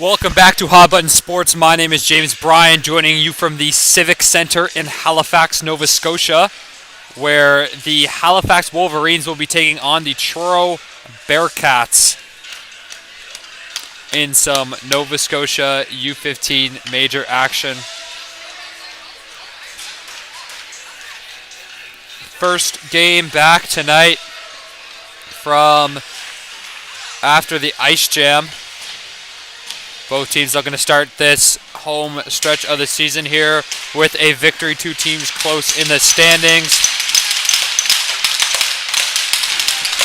Welcome back to Hot Button Sports. My name is James Bryan, joining you from the Civic Centre in Halifax, Nova Scotia, where the Halifax Wolverines will be taking on the Truro Bearcats in some Nova Scotia U15 major action. First game back tonight from after the Ice Jam. Both teams looking to start this home stretch of the season here with a victory. Two teams close in the standings.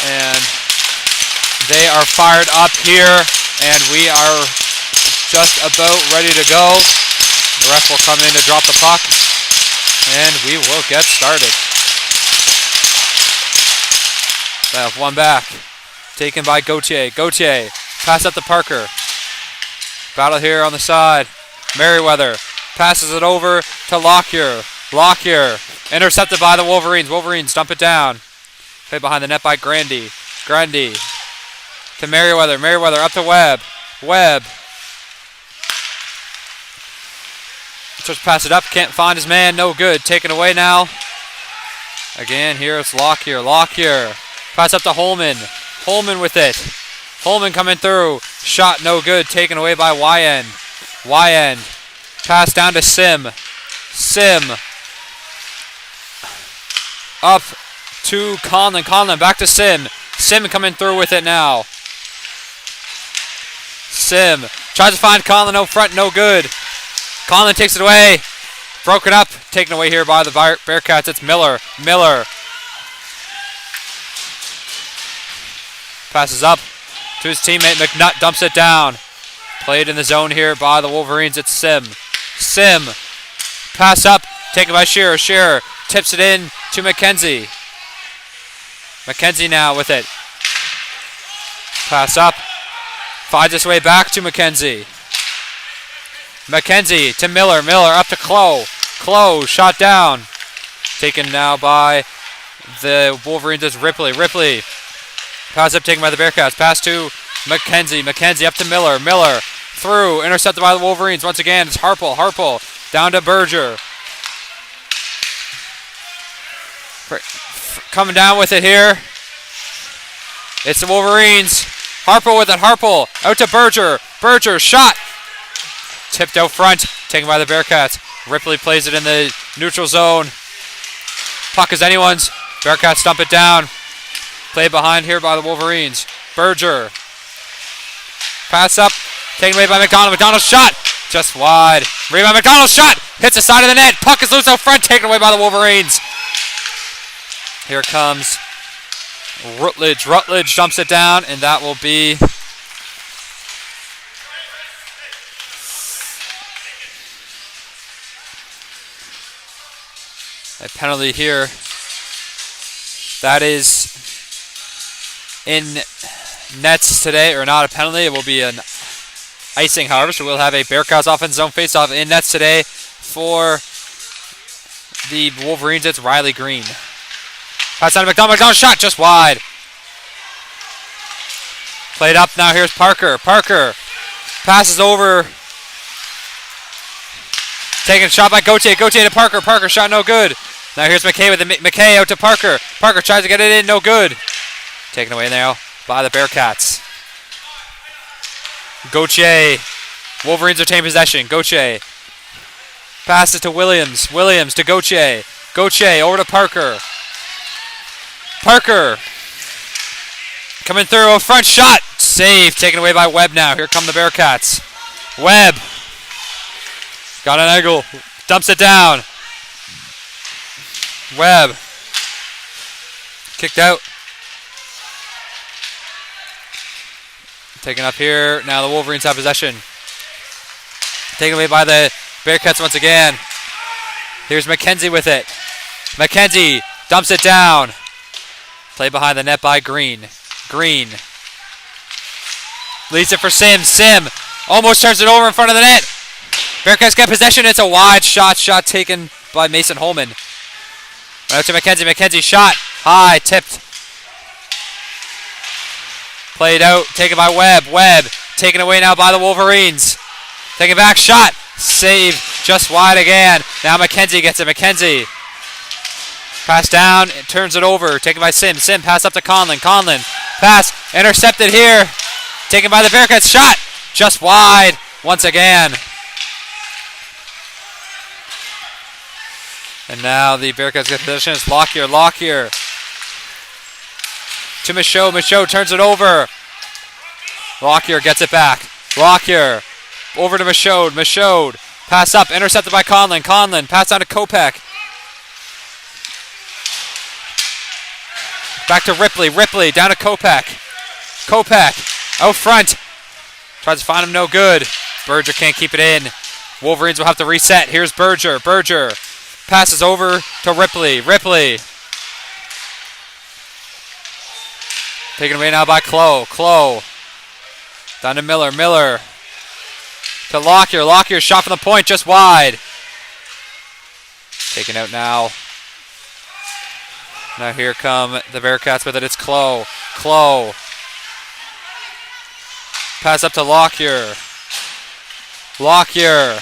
And they are fired up here, and we are just about ready to go. The ref will come in to drop the puck, and we will get started. They have one back, taken by Gauthier. Gauthier, pass up to Parker. Battle here on the side. Merriweather passes it over to Lockyer. Lockyer intercepted by the Wolverines. Wolverines dump it down. Played behind the net by Grandy. Grandy to Merriweather. Merriweather up to Webb. Webb starts to pass it up. Can't find his man. No good. Taken away now. Again, here it's Lockyer. Lockyer. Pass up to Holman. Holman with it. Holman coming through. Shot no good. Taken away by YN. YN. Pass down to Sim. Sim. Up to Conlon. Conlon back to Sim. Sim coming through with it now. Sim. Tries to find Conlon out front. No good. Conlon takes it away. Broken up. Taken away here by the Bearcats. It's Miller. Miller. Passes up to his teammate. McNutt dumps it down. Played in the zone here by the Wolverines. It's Sim. Sim. Pass up. Taken by Shearer. Shearer tips it in to McKenzie. McKenzie now with it. Pass up. Finds its way back to McKenzie. McKenzie to Miller. Miller up to Clough. Clough shot down. Taken now by the Wolverines. It's Ripley. Ripley. Pass up taken by the Bearcats. Pass to McKenzie. McKenzie up to Miller. Miller through. Intercepted by the Wolverines. Once again, it's Harpel. Harpel down to Berger. Coming down with it here. It's the Wolverines. Harpel with it. Harpel out to Berger. Berger shot. Tipped out front. Taken by the Bearcats. Ripley plays it in the neutral zone. Puck is anyone's. Bearcats dump it down. Played behind here by the Wolverines. Berger. Pass up. Taken away by McDonald. McDonald's shot. Just wide. Rebound. McDonald's shot. Hits the side of the net. Puck is loose out front. Taken away by the Wolverines. Here comes Rutledge. Rutledge dumps it down, and that will be a penalty here. That is in nets today, or not a penalty. It will be an icing, however. So we'll have a Bearcats offense zone faceoff in nets today for the Wolverines. It's Riley Green. Pass down to McDonald. McDonald shot just wide. Played up now. Here's Parker. Parker passes over. Taking a shot by Gauthier. Gauthier to Parker. Parker shot no good. Now here's McKay with the McKay out to Parker. Parker tries to get it in. No good. Taken away now by the Bearcats. Gauthier. Wolverines retain possession. Gauthier. Passes to Williams. Williams to Gauthier. Gauthier over to Parker. Parker. Coming through. A front shot. Save. Taken away by Webb now. Here come the Bearcats. Webb. Got an angle. Dumps it down. Webb. Kicked out. Taken up here. Now the Wolverines have possession. Taken away by the Bearcats once again. Here's McKenzie with it. McKenzie dumps it down. Play behind the net by Green. Green. Leads it for Sim. Sim almost turns it over in front of the net. Bearcats get possession. It's a wide shot. Shot taken by Mason Holman. Right to McKenzie. McKenzie shot. High. Tipped. Played out. Taken by Webb. Webb taken away now by the Wolverines. Taking back shot. Save just wide again. Now McKenzie gets it. McKenzie. Pass down. It turns it over. Taken by Sim. Sim pass up to Conlon. Conlon. Pass. Intercepted here. Taken by the Bearcats. Shot. Just wide once again. And now the Bearcats get position. It's Lockyer. Lockyer. To Michaud. Michaud turns it over. Lockyer gets it back. Lockyer. Over to Michaud. Michaud. Pass up. Intercepted by Conlon. Conlon. Pass down to Kopeck. Back to Ripley. Ripley. Down to Kopeck. Kopeck. Out front. Tries to find him. No good. Berger can't keep it in. Wolverines will have to reset. Here's Berger. Berger. Passes over to Ripley. Ripley. Taken away now by Clough. Clough. Down to Miller. Miller. To Lockyer. Lockyer shot from the point just wide. Taken out now. Now here come the Bearcats with it. It's Clough. Clough. Pass up to Lockyer. Lockyer.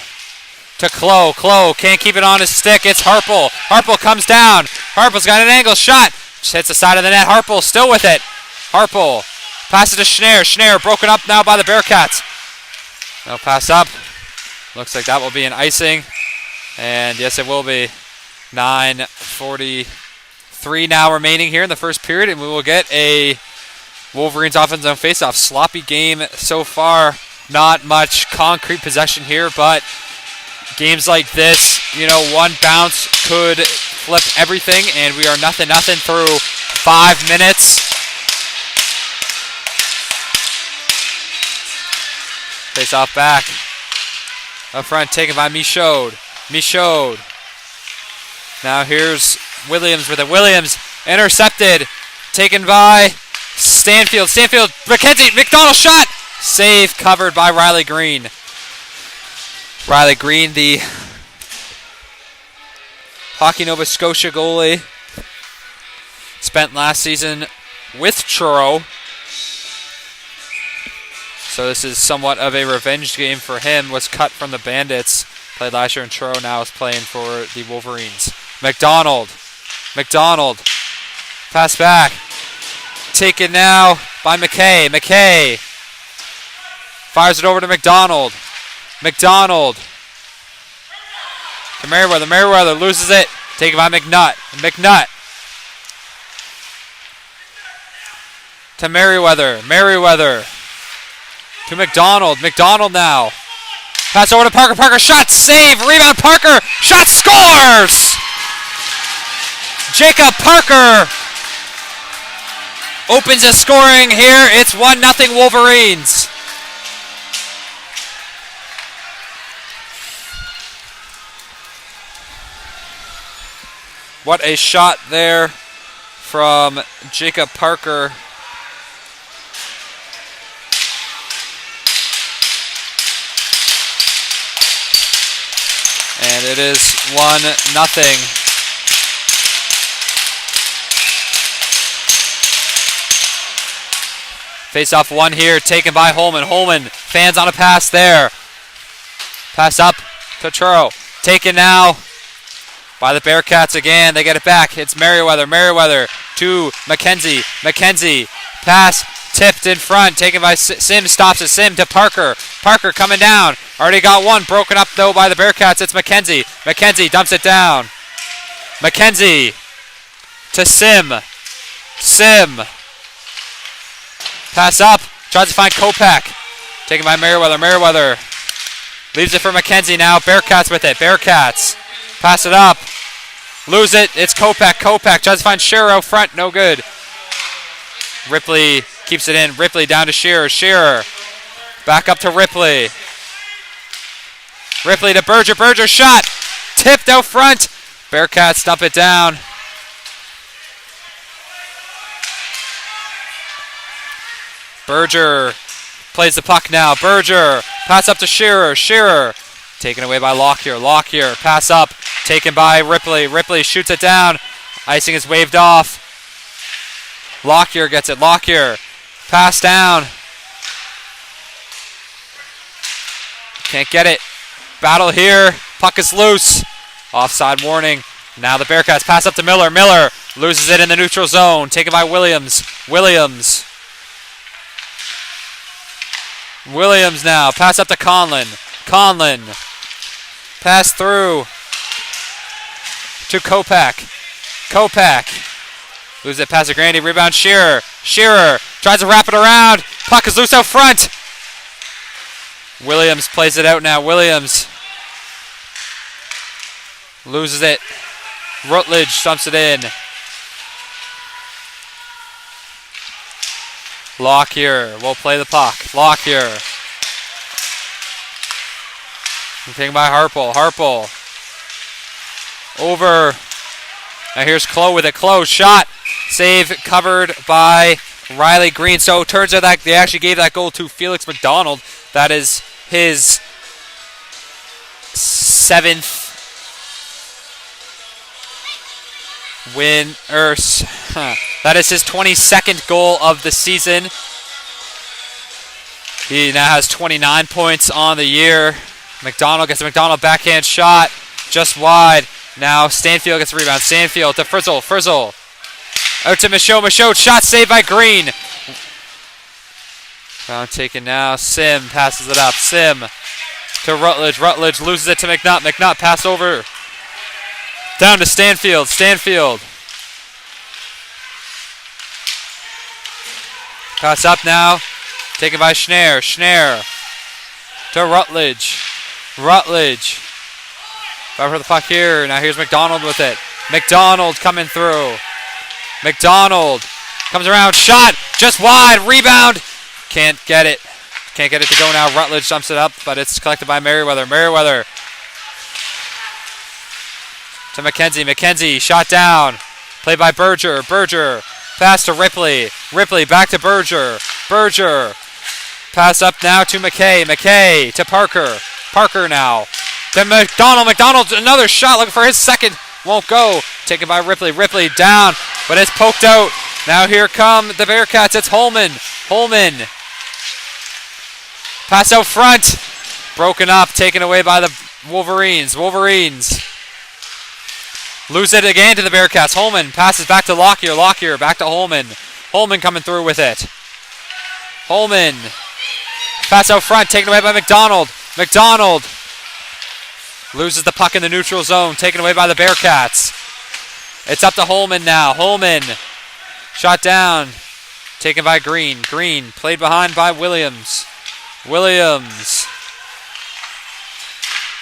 To Clough. Clough can't keep it on his stick. It's Harpel. Harpel comes down. Harpel's got an angle shot. Just hits the side of the net. Harpel still with it. Harpel. Passes to Schneier. Schneier broken up now by the Bearcats. No pass up. Looks like that will be an icing. And yes, it will be. 9:43 now remaining here in the first period. And we will get a Wolverines offensive zone faceoff. Sloppy game so far. Not much concrete possession here, but games like this, you know, one bounce could flip everything. And we are 0-0 through 5 minutes. Face off back. Up front taken by Michaud. Michaud. Now here's Williams with it. Williams intercepted. Taken by Stanfield. Stanfield. McKenzie. McDonald shot. Save covered by Riley Green. Riley Green, the Hockey Nova Scotia goalie. Spent last season with Truro. So this is somewhat of a revenge game for him. Was cut from the Bandits. Played last year in Truro. Now is playing for the Wolverines. McDonald. McDonald. Pass back. Taken now by McKay. McKay. Fires it over to McDonald. McDonald. To Merriweather. Merriweather loses it. Taken by McNutt. McNutt. To Merriweather. Merriweather. To McDonald. McDonald now. Pass over to Parker. Parker shot. Save. Rebound. Parker. Shot. Scores! Jacob Parker opens the scoring here. It's 1-0 Wolverines. What a shot there from Jacob Parker. And it is 1-0. Face off one here, taken by Holman. Holman fans on a pass there. Pass up to Truro. Taken now by the Bearcats again. They get it back. It's Merriweather. Merriweather to McKenzie. McKenzie. Pass tipped in front. Taken by Sim. Stops it. Sim to Parker. Parker coming down. Already got one. Broken up though by the Bearcats. It's McKenzie. McKenzie dumps it down. McKenzie to Sim. Sim. Pass up. Tries to find Kopeck. Taken by Merriweather. Merriweather leaves it for McKenzie now. Bearcats with it. Bearcats. Pass it up. Lose it. It's Kopeck. Kopeck tries to find Shearer out front. No good. Ripley keeps it in. Ripley down to Shearer. Shearer. Back up to Ripley. Ripley to Berger. Berger shot. Tipped out front. Bearcats dump it down. Berger plays the puck now. Berger. Pass up to Shearer. Shearer. Taken away by Lockyer. Lockyer. Pass up. Taken by Ripley. Ripley shoots it down. Icing is waved off. Lockyer gets it. Lockyer. Pass down. Can't get it. Battle here. Puck is loose. Offside warning. Now the Bearcats pass up to Miller. Miller loses it in the neutral zone. Taken by Williams. Williams now. Pass up to Conlon. Conlon. Pass through to Kopak. Kopak. Loses it past to Grandy. Rebound Shearer. Shearer tries to wrap it around. Puck is loose out front. Williams plays it out now. Williams loses it. Rutledge dumps it in. Lockyer will play the puck. Lockyer. Taken by Harpel. Harpel. Over. Now here's Clough with it. Clough shot. Save covered by Riley Green. So it turns out that they actually gave that goal to Felix McDonald. That is his 7th win. That is his 22nd goal of the season. He now has 29 points on the year. McDonald gets a McDonald backhand shot. Just wide. Now Stanfield gets the rebound. Stanfield to Frizzle. Frizzle. Out to Michaud. Michaud. Shot saved by Green. Round taken now. Sim passes it up. Sim to Rutledge. Rutledge loses it to McNutt. McNutt passed over. Down to Stanfield. Stanfield. Pass up now. Taken by Schneier. Schneier to Rutledge. Rutledge. Back for the puck here. Now here's McDonald with it. McDonald coming through. McDonald comes around. Shot just wide. Rebound. Can't get it. Can't get it to go now. Rutledge dumps it up, but it's collected by Merriweather. Merriweather to McKenzie. McKenzie shot down. Played by Berger. Berger. Pass to Ripley. Ripley back to Berger. Berger. Pass up now to McKay. McKay to Parker. Parker now. To McDonald. McDonald another shot looking for his second. Won't go. Taken by Ripley. Ripley down, but it's poked out. Now here come the Bearcats. It's Holman. Holman. Pass out front. Broken up. Taken away by the Wolverines. Wolverines. Lose it again to the Bearcats. Holman passes back to Lockyer. Lockyer back to Holman. Holman coming through with it. Holman. Pass out front. Taken away by McDonald. McDonald. Loses the puck in the neutral zone. Taken away by the Bearcats. It's up to Holman now. Holman. Shot down. Taken by Green. Green played behind by Williams. Williams.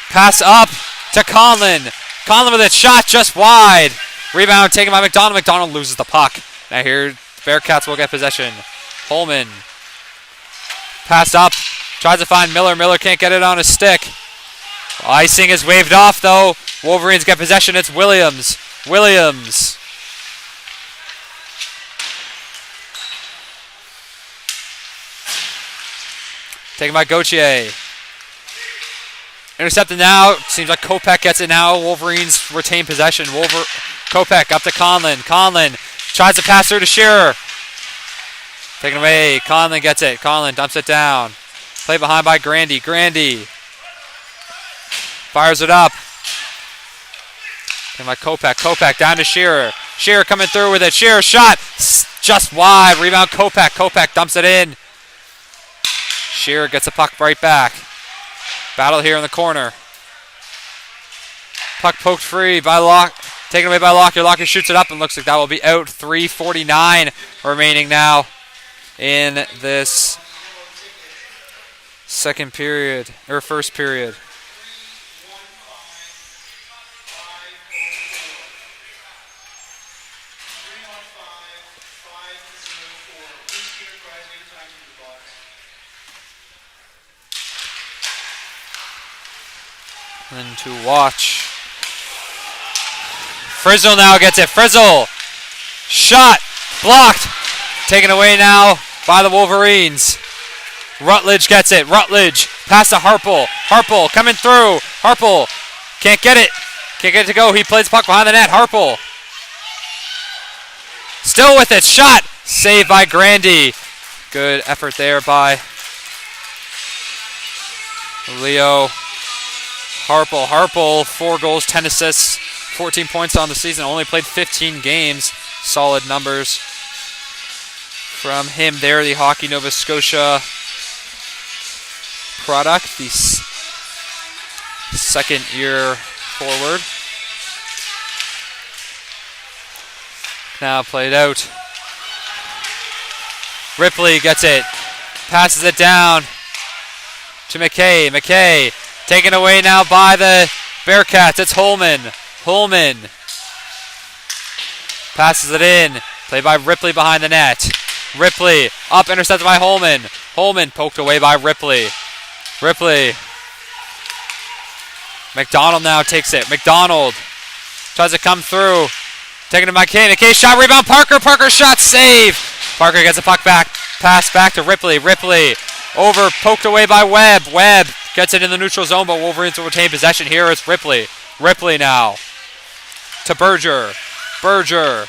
Pass up to Conlon. Conlon with a shot just wide. Rebound taken by McDonald. McDonald loses the puck. Now here, the Bearcats will get possession. Holman. Pass up. Tries to find Miller. Miller can't get it on his stick. Icing is waved off though. Wolverines get possession. It's Williams. Williams. Taken by Gauthier. Intercepted now. Seems like Kopak gets it now. Wolverines retain possession. Kopak up to Conlon. Conlon tries to pass through to Shearer. Taken away. Conlon gets it. Conlon dumps it down. Played behind by Grandy. Grandy fires it up. Taken by Kopak. Kopak down to Shearer. Shearer coming through with it. Shearer shot just wide. Rebound Kopak. Kopak dumps it in. Shearer gets the puck right back. Battle here in the corner. Puck poked free by taken away by Lockyer. Lockyer shoots it up and looks like that will be out. 3:49 remaining now in this second period, or first period. And to watch. Frizzle now gets it. Frizzle. Shot. Blocked. Taken away now by the Wolverines. Rutledge gets it. Rutledge. Pass to Harpel. Harpel coming through. Harpel. Can't get it. Can't get it to go. He plays puck behind the net. Harpel. Still with it. Shot. Saved by Grandy. Good effort there by Leo Harpel, 4 goals, 10 assists, 14 points on the season. Only played 15 games. Solid numbers from him there. The Hockey Nova Scotia product. The second year forward. Now played out. Ripley gets it. Passes it down to McKay. McKay taken away now by the Bearcats. It's Holman. Holman passes it in. Played by Ripley behind the net. Ripley up, intercepted by Holman. Holman poked away by Ripley. Ripley. McDonald now takes it. McDonald tries to come through. Taken to McKay. McKay shot, rebound. Parker. Parker shot, save. Parker gets the puck back. Pass back to Ripley. Ripley over, poked away by Webb. Webb gets it in the neutral zone, but Wolverines will retain possession here. It's Ripley. Ripley now to Berger. Berger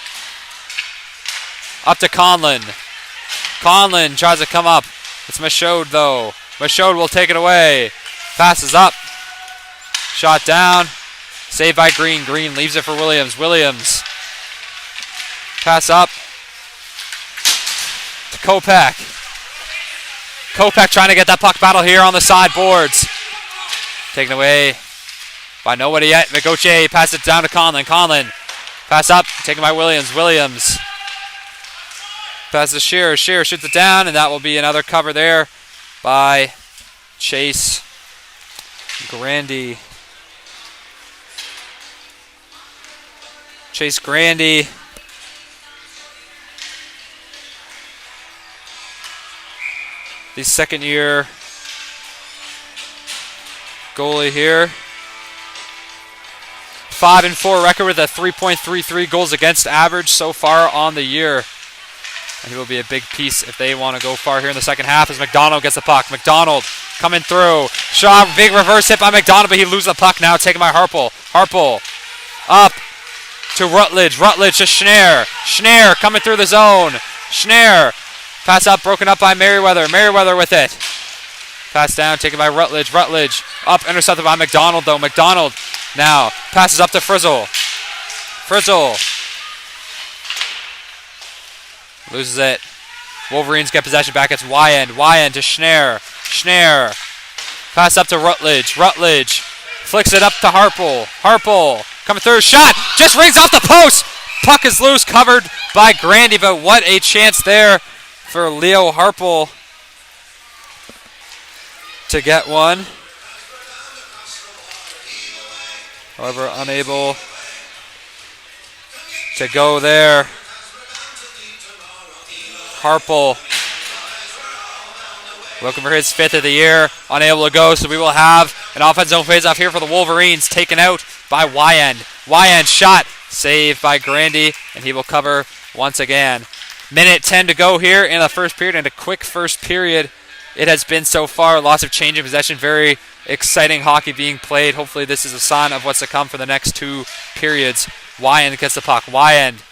up to Conlon. Conlon tries to come up. It's Michaud though. Michaud will take it away. Passes up. Shot down. Saved by Green. Green leaves it for Williams. Williams. Pass up to Kopak. Kopak trying to get that puck battle here on the sideboards. Taken away by nobody yet. Migoche passes it down to Conlon. Conlon. Pass up. Taken by Williams. Williams. Passes to Shearer. Shearer shoots it down, and that will be another cover there by Chase Grandy. Chase Grandy. The second year goalie here. 5-4 record with a 3.33 goals against average so far on the year. And he will be a big piece if they want to go far here in the second half as McDonald gets the puck. McDonald coming through. Shot, big reverse hit by McDonald, but he loses the puck now, taken by Harpel. Harpel up to Rutledge. Rutledge to Schneer. Schneer coming through the zone. Schneer. Pass up, broken up by Merriweather. Merriweather with it. Pass down, taken by Rutledge. Rutledge up, intercepted by McDonald though. McDonald now passes up to Frizzle. Frizzle loses it. Wolverines get possession back. It's Wyand. Wyand to Schneer. Schneer. Pass up to Rutledge. Rutledge flicks it up to Harpel. Harpel coming through. Shot just rings off the post. Puck is loose, covered by Grandy, but what a chance there for Leo Harpel to get one. However, unable to go there. Harpel looking for his 5th of the year, unable to go, so we will have an offensive zone face-off here for the Wolverines, taken out by Wyand. Wyand shot, saved by Grandy, and he will cover once again. Minute 10 to go here in the first period, and a quick first period it has been so far. Lots of change in possession, very exciting hockey being played. Hopefully this is a sign of what's to come for the next 2 periods. Wyand gets the puck. Wyand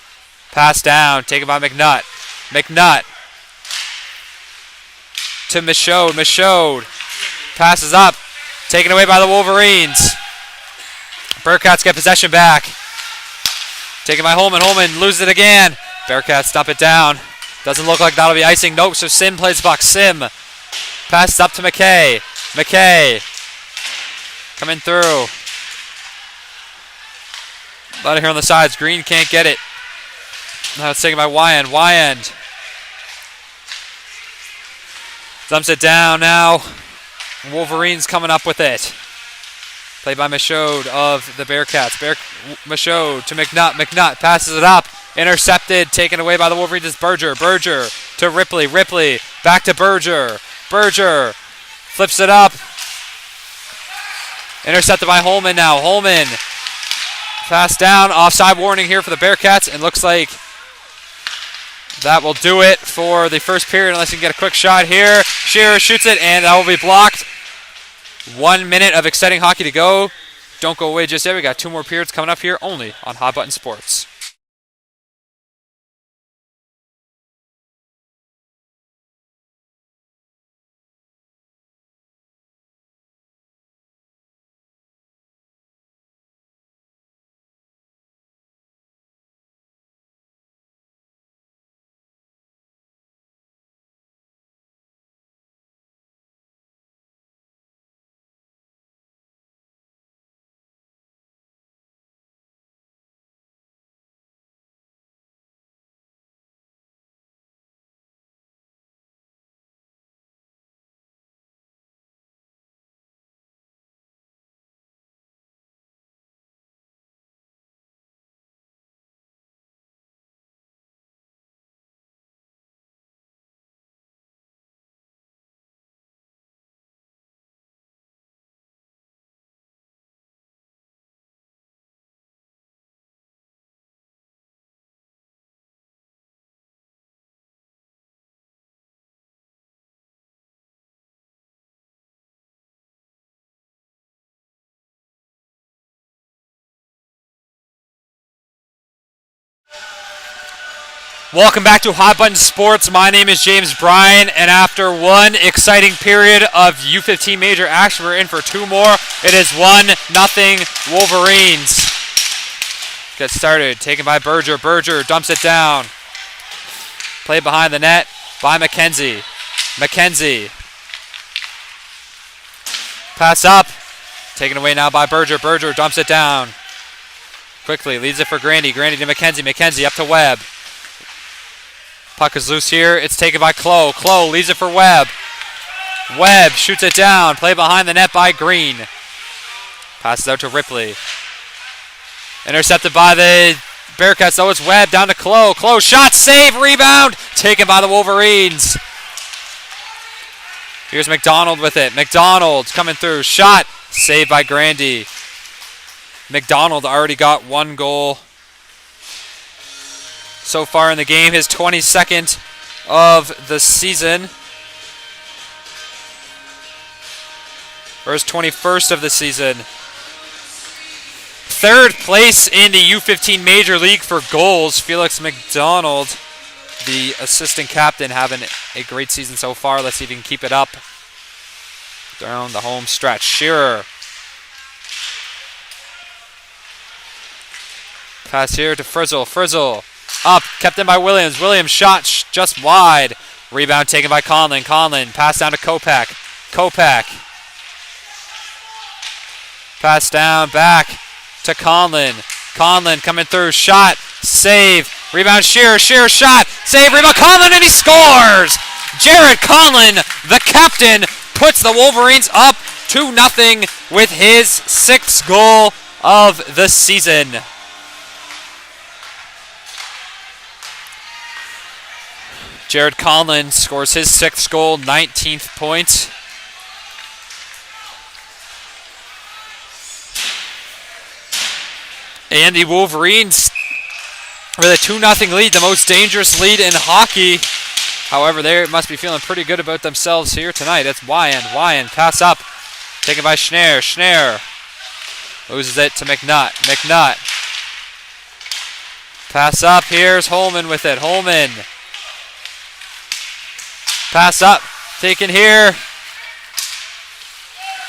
pass down, taken by McNutt. McNutt to Michaud. Michaud passes up, taken away by the Wolverines. Bearcats get possession back. Taken by Holman. Holman loses it again. Bearcats dump it down. Doesn't look like that'll be icing. Nope, so Sim plays the puck. Sim passes up to McKay. McKay coming through. A lot of here on the sides. Green can't get it. Now it's taken by Wyand. Wyand dumps it down now. Wolverines coming up with it. Played by Michaud of the Bearcats. Michaud to McNutt. McNutt passes it up. Intercepted. Taken away by the Wolverines is Berger. Berger to Ripley. Ripley back to Berger. Berger flips it up. Intercepted by Holman now. Holman pass down. Offside warning here for the Bearcats. And looks like that will do it for the first period unless you can get a quick shot here. Shearer shoots it and that will be blocked. 1 minute of exciting hockey to go. Don't go away just yet. We got 2 more periods coming up here only on Hot Button Sports. Welcome back to Hot Button Sports. My name is James Bryan, and after one exciting period of U15 major action, we're in for two more. It is 1-0 Wolverines. Get started. Taken by Berger. Berger dumps it down. Played behind the net by McKenzie. McKenzie. Pass up. Taken away now by Berger. Berger dumps it down. Quickly leaves it for Grandy. Grandy to McKenzie. McKenzie up to Webb. Puck is loose here. It's taken by Clough. Clough leaves it for Webb. Webb shoots it down. Play behind the net by Green. Passes out to Ripley. Intercepted by the Bearcats, though. It's Webb down to Clough. Clough shot, save, rebound. Taken by the Wolverines. Here's McDonald with it. McDonald coming through. Shot, saved by Grandy. McDonald already got one goal so far in the game, his 22nd of the season. Or his 21st of the season. Third place in the U15 Major League for goals. Felix McDonald, the assistant captain, having a great season so far. Let's see if he can keep it up down the home stretch. Shearer. Pass here to Frizzle. Frizzle. Up, kept in by Williams. Williams shot just wide. Rebound taken by Conlon. Conlon, pass down to Kopak. Kopak. Pass down, back to Conlon. Conlon coming through, shot, save. Rebound Shearer, Shearer shot, save, rebound Conlon, and he scores! Jared Conlon, the captain, puts the Wolverines up 2-0 with his 6th goal of the season. Jared Conlon scores his 6th goal, 19th point. And the Wolverines with a 2-0 lead, the most dangerous lead in hockey. However, they must be feeling pretty good about themselves here tonight. It's Wyan. Wyan, pass up. Taken by Schneier. Schneier loses it to McNutt. McNutt. Pass up. Here's Holman with it. Holman. Pass up, taken here.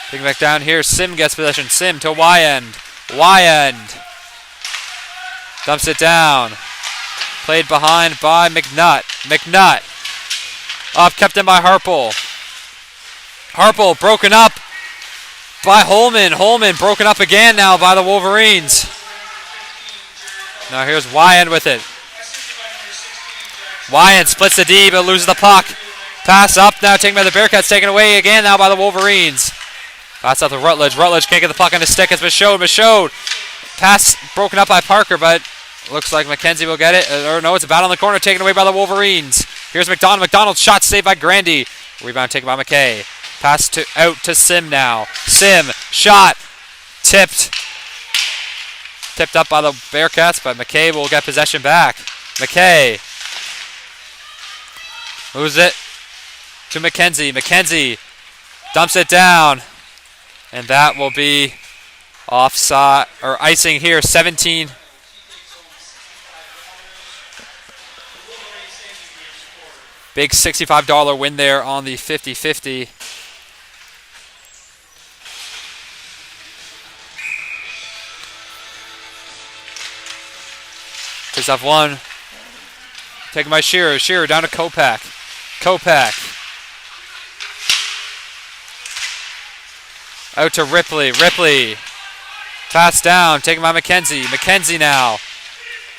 Taken back down here. Sim gets possession. Sim to Wyand. Wyand dumps it down. Played behind by McNutt. McNutt up, kept in by Harpel. Harpel broken up by Holman. Holman broken up again now by the Wolverines. Now here's Wyand with it. Wyand splits the D but loses the puck. Pass up now, taken by the Bearcats, taken away again now by the Wolverines. Pass out to Rutledge. Rutledge can't get the puck on his stick. It's Michaud. Michaud. Pass broken up by Parker, but looks like McKenzie will get it. Or no, it's a battle in the corner, taken away by the Wolverines. Here's McDonald. McDonald shot saved by Grandy. Rebound taken by McKay. Pass out to Sim now. Sim shot tipped. Tipped up by the Bearcats, but McKay will get possession back. McKay moves it to McKenzie. McKenzie dumps it down. And that will be offside or icing here. 17. Big $65 win there on the 50-50. Face off one. Taken by Shearer. Shearer down to Kopak. Kopak. Out to Ripley. Ripley. Pass down. Taken by McKenzie. McKenzie now.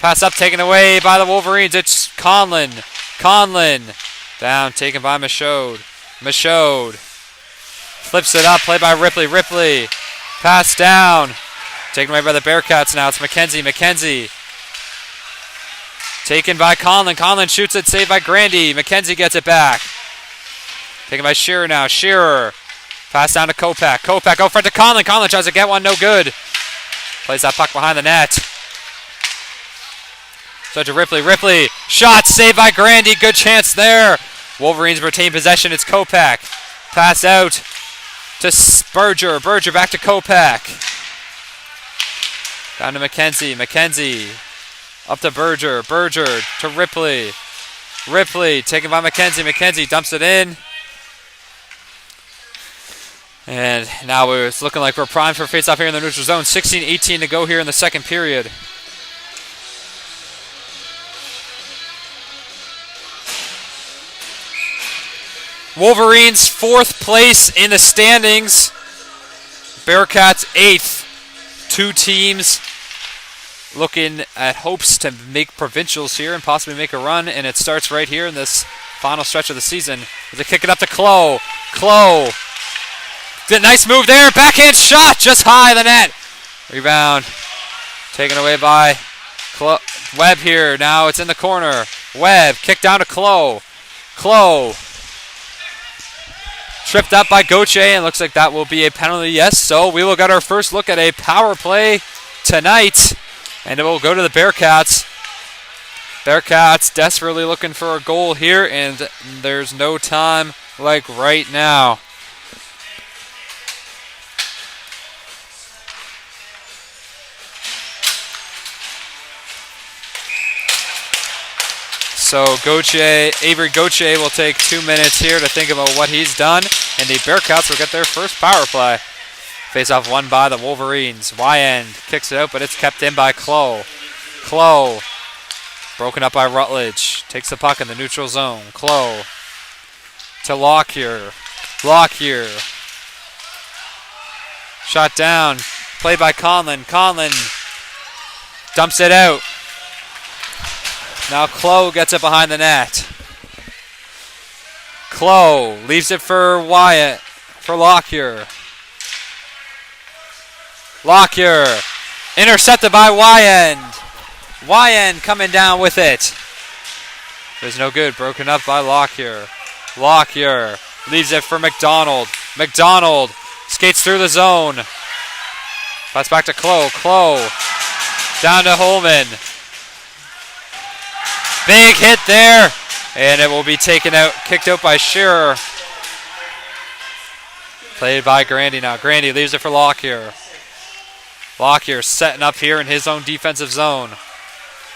Pass up. Taken away by the Wolverines. It's Conlon. Conlon. Down. Taken by Michaud. Michaud. Flips it up. Played by Ripley. Ripley. Pass down. Taken away by the Bearcats now. It's McKenzie. McKenzie. Taken by Conlon. Conlon shoots it. Saved by Grandy. McKenzie gets it back. Taken by Shearer now. Shearer. Pass down to Kopak. Kopak out front to Conlon. Conlon tries to get one. No good. Plays that puck behind the net. So to Ripley. Ripley. Shot saved by Grandy. Good chance there. Wolverines retain possession. It's Kopak. Pass out to Berger. Berger back to Kopak. Down to McKenzie. McKenzie. Up to Berger. Berger to Ripley. Ripley taken by McKenzie. McKenzie dumps it in. And now it's looking like we're primed for face-off here in the neutral zone. 16-18 to go here in the second period. Wolverines 4th place in the standings. Bearcats 8th. 2 teams looking at hopes to make provincials here and possibly make a run, and it starts right here in this final stretch of the season. They kick it up to Clough. Clough. Nice move there. Backhand shot just high the net. Rebound taken away by Webb here. Now it's in the corner. Webb kicked down to Clough. Clough. Tripped up by Gauthier, and looks like that will be a penalty. Yes, so we will get our first look at a power play tonight, and it will go to the Bearcats. Bearcats desperately looking for a goal here, and there's no time like right now. So Avery Gauthier will take 2 minutes here to think about what he's done, and the Bearcats will get their first power play. Face-off won by the Wolverines. Wyand kicks it out, but it's kept in by Clough. Clough broken up by Rutledge. Takes the puck in the neutral zone. Clough to Lockyer. Lockyer. Shot down. Played by Conlon. Conlon dumps it out. Now Clough gets it behind the net. Clough leaves it for Wyatt, for Lockyer. Lockyer intercepted by Wyand. Wyand coming down with it. There's no good. Broken up by Lockyer. Lockyer leaves it for McDonald. McDonald skates through the zone. Pass back to Clough. Clough down to Holman. Big hit there, and it will be taken out, kicked out by Shearer. Played by Grandy now. Grandy leaves it for Lockyer. Lockyer setting up here in his own defensive zone.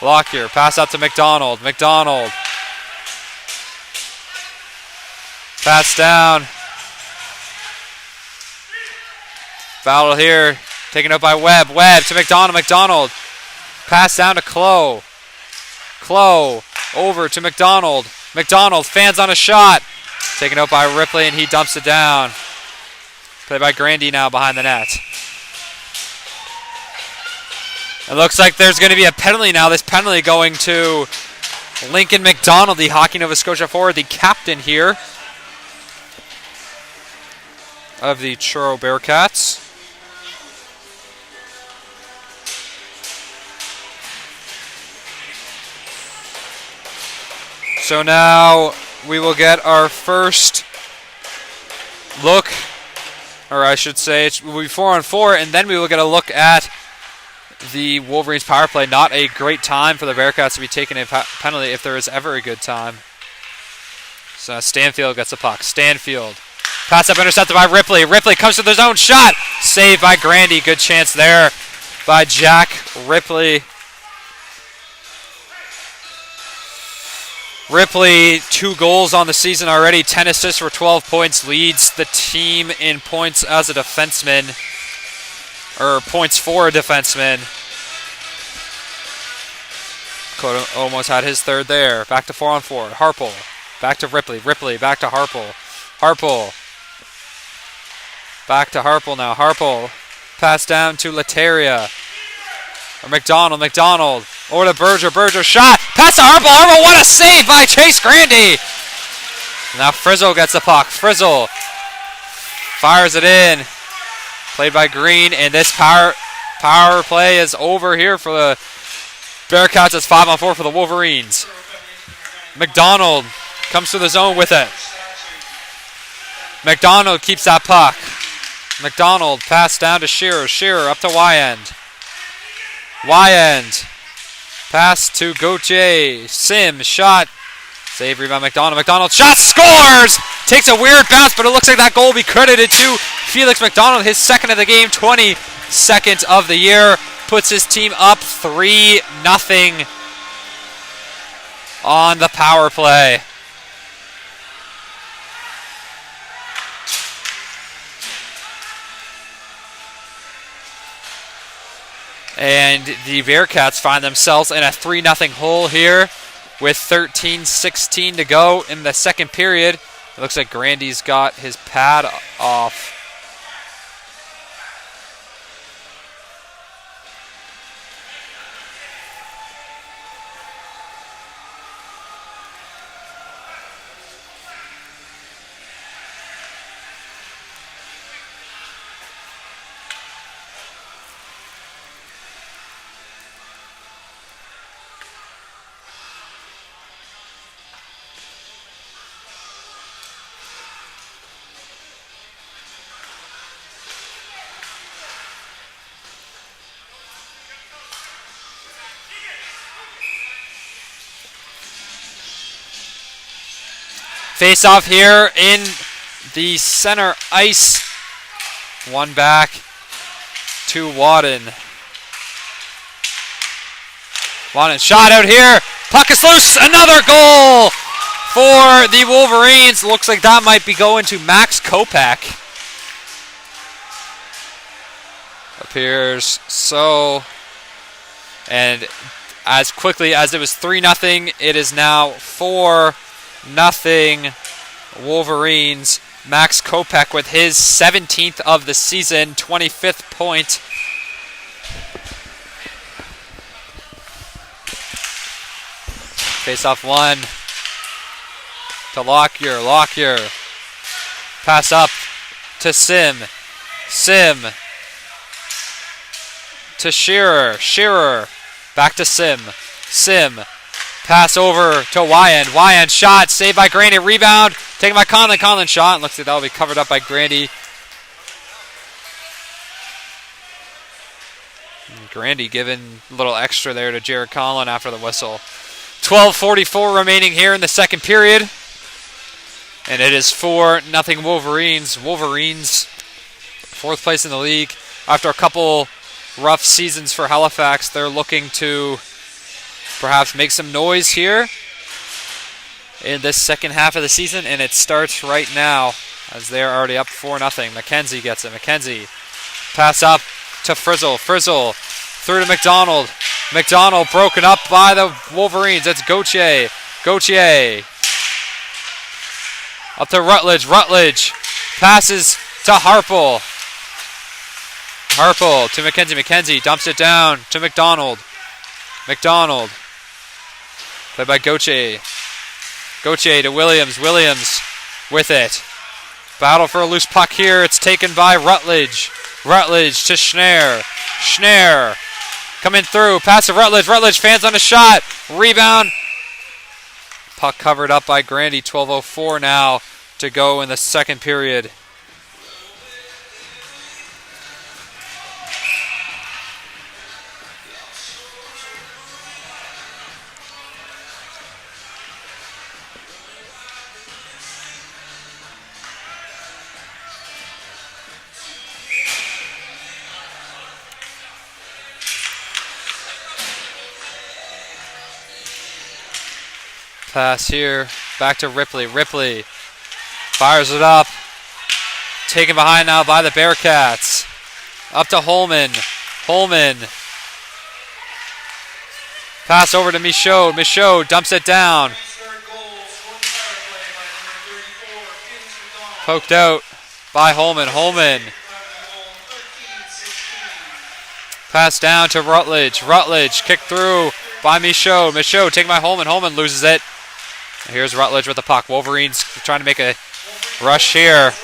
Lockyer pass out to McDonald. McDonald. Pass down. Battle here, taken out by Webb. Webb to McDonald. McDonald. Pass down to Clough. Clough over to McDonald. McDonald fans on a shot. Taken out by Ripley, and he dumps it down. Played by Grandy now behind the net. It looks like there's going to be a penalty now. This penalty going to Lincoln McDonald, the Hockey Nova Scotia forward, the captain here of the Truro Bearcats. So now we will get our first look, or I should say it will be 4-on-4, and then we will get a look at the Wolverines power play. Not a great time for the Bearcats to be taking a penalty if there is ever a good time. So Stanfield gets the puck. Stanfield. Pass up intercepted by Ripley. Ripley comes to the zone. Shot. Saved by Grandy. Good chance there by Jack Ripley. Ripley, 2 goals on the season already, 10 assists for 12 points, leads the team in points as a defenseman, or points for a defenseman. Cota almost had his third there. Back to 4-on-4. Harple. Back to Ripley. Ripley back to Harple. Harple. Back to Harple now. Harple. Pass down to Lateria. Or McDonald. McDonald. Over to Berger. Berger shot. Pass to Harple. Harple, what a save by Chase Grandy. Now Frizzle gets the puck. Frizzle fires it in. Played by Green. And this power play is over here for the Bearcats. It's 5-on-4 for the Wolverines. McDonald comes to the zone with it. McDonald keeps that puck. McDonald pass down to Shearer. Shearer up to Wyand. Wyand. Pass to Gauthier. Sim. Shot. Save rebound McDonald. McDonald shot. Scores! Takes a weird bounce, but it looks like that goal will be credited to Felix McDonald. His second of the game. 22nd of the year. Puts his team up 3-0 on the power play. And the Bearcats find themselves in a 3-0 hole here with 13:16 to go in the second period. It looks like Grandy's got his pad off. Face off here in the center ice. One back to Wadden. Wadden shot out here. Puck is loose. Another goal for the Wolverines. Looks like that might be going to Max Kopak. Appears so. And as quickly as it was 3-0, it is now 4-0 Wolverines. Max Kopak with his 17th of the season, 25th point. Face off one to Lockyer. Lockyer. Pass up to Sim. Sim to Shearer. Shearer. Back to Sim. Sim. Pass over to Wyan. Wyan shot. Saved by Grandy. Rebound. Taken by Conlon. Conlon shot. Looks like that will be covered up by Grandy. And Grandy giving a little extra there to Jared Conlon after the whistle. 12:44 remaining here in the second period. And it is 4-0 Wolverines. Wolverines, 4th place in the league. After a couple rough seasons for Halifax, they're looking to perhaps make some noise here in this second half of the season, and it starts right now as they're already up 4-0. McKenzie gets it. McKenzie pass up to Frizzle. Frizzle through to McDonald. McDonald broken up by the Wolverines. That's Gauthier. Gauthier up to Rutledge. Rutledge passes to Harple. Harple to McKenzie. McKenzie dumps it down to McDonald. McDonald played by Gauthier. Gauthier to Williams. Williams with it. Battle for a loose puck here. It's taken by Rutledge. Rutledge to Schneier. Schneier coming through. Pass to Rutledge. Rutledge fans on a shot. Rebound. Puck covered up by Grandy. 12:04 now to go in the second period. Pass here, back to Ripley. Ripley fires it up. Taken behind now by the Bearcats. Up to Holman. Holman. Pass over to Michaud. Michaud dumps it down. Poked out by Holman. Holman. Pass down to Rutledge. Rutledge kicked through by Michaud. Michaud taken by Holman. Holman loses it. Here's Rutledge with the puck. Wolverines trying to make a rush here.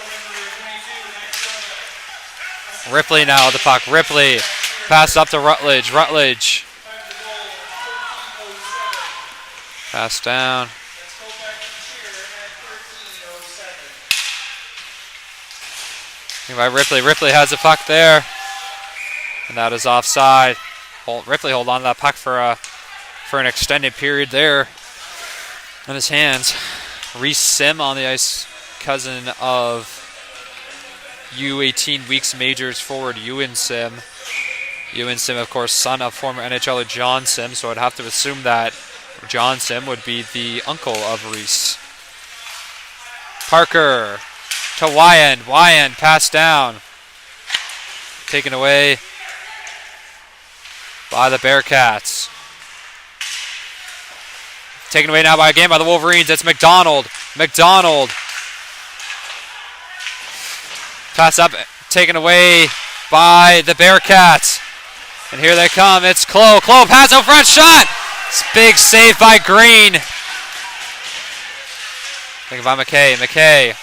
Ripley now with the puck. Ripley pass up to Rutledge. Rutledge. Pass down. By Ripley. Ripley has the puck there. And that is offside. Ripley hold on to that puck for an extended period there in his hands. Reese Sim on the ice, cousin of U18 Weeks Majors forward Ewan Sim. Ewan Sim, of course, son of former NHLer John Sim, so I'd have to assume that John Sim would be the uncle of Reese. Parker to Wyand. Wyand pass down. Taken away by the Bearcats. Taken away now by the Wolverines. It's McDonald. McDonald. Pass up. Taken away by the Bearcats. And here they come. It's Clow. Clow pass out front. Shot. It's big save by Green. Taken by McKay. McKay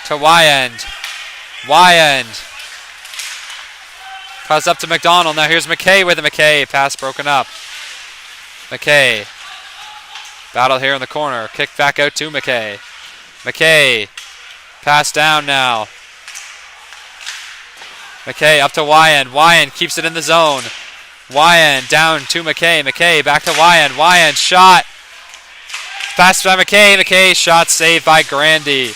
to Wyand. Wyand. Pass up to McDonald. Now here's McKay with a McKay. Pass broken up. McKay. Battle here in the corner. Kick back out to McKay. McKay. Pass down now. McKay up to Wyand. Wyand keeps it in the zone. Wyand down to McKay. McKay back to Wyand. Wyand shot. Pass by McKay. McKay shot saved by Grandy.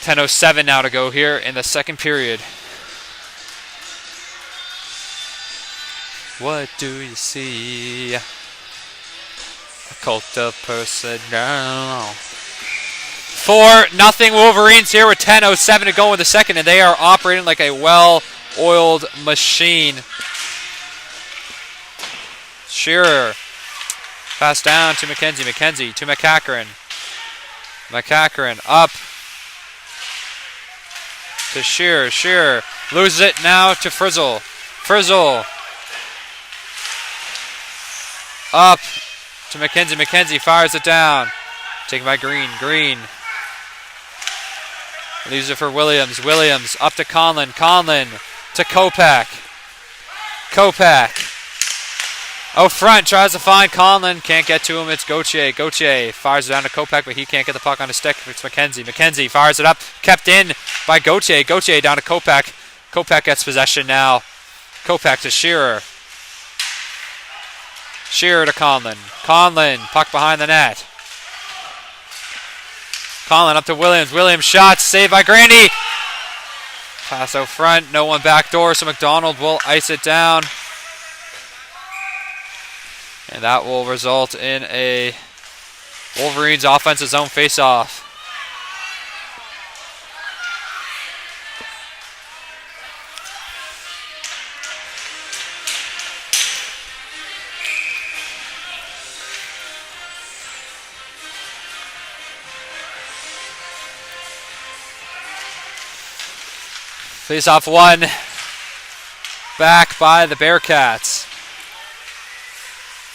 10:07 now to go here in the second period. What do you see? A cult of personnel. 4-0 Wolverines here with 10:07 to go in the second, and they are operating like a well-oiled machine. Shearer. Pass down to McKenzie. McKenzie to McCachran. McCachran up to Shearer. Shearer loses it now to Frizzle. Frizzle up to McKenzie. McKenzie fires it down. Taken by Green. Green leaves it for Williams. Williams up to Conlon. Conlon to Kopak. Kopak out front tries to find Conlon. Can't get to him. It's Gauthier. Gauthier fires it down to Kopak, but he can't get the puck on his stick. It's McKenzie. McKenzie fires it up. Kept in by Gauthier. Gauthier down to Kopak. Kopak gets possession now. Kopak to Shearer. Shearer to Conlon. Conlon, puck behind the net. Conlon up to Williams. Williams shot, saved by Grandy. Pass out front, no one backdoor, so McDonald will ice it down. And that will result in a Wolverines offensive zone face-off. Face-off one. Back by the Bearcats.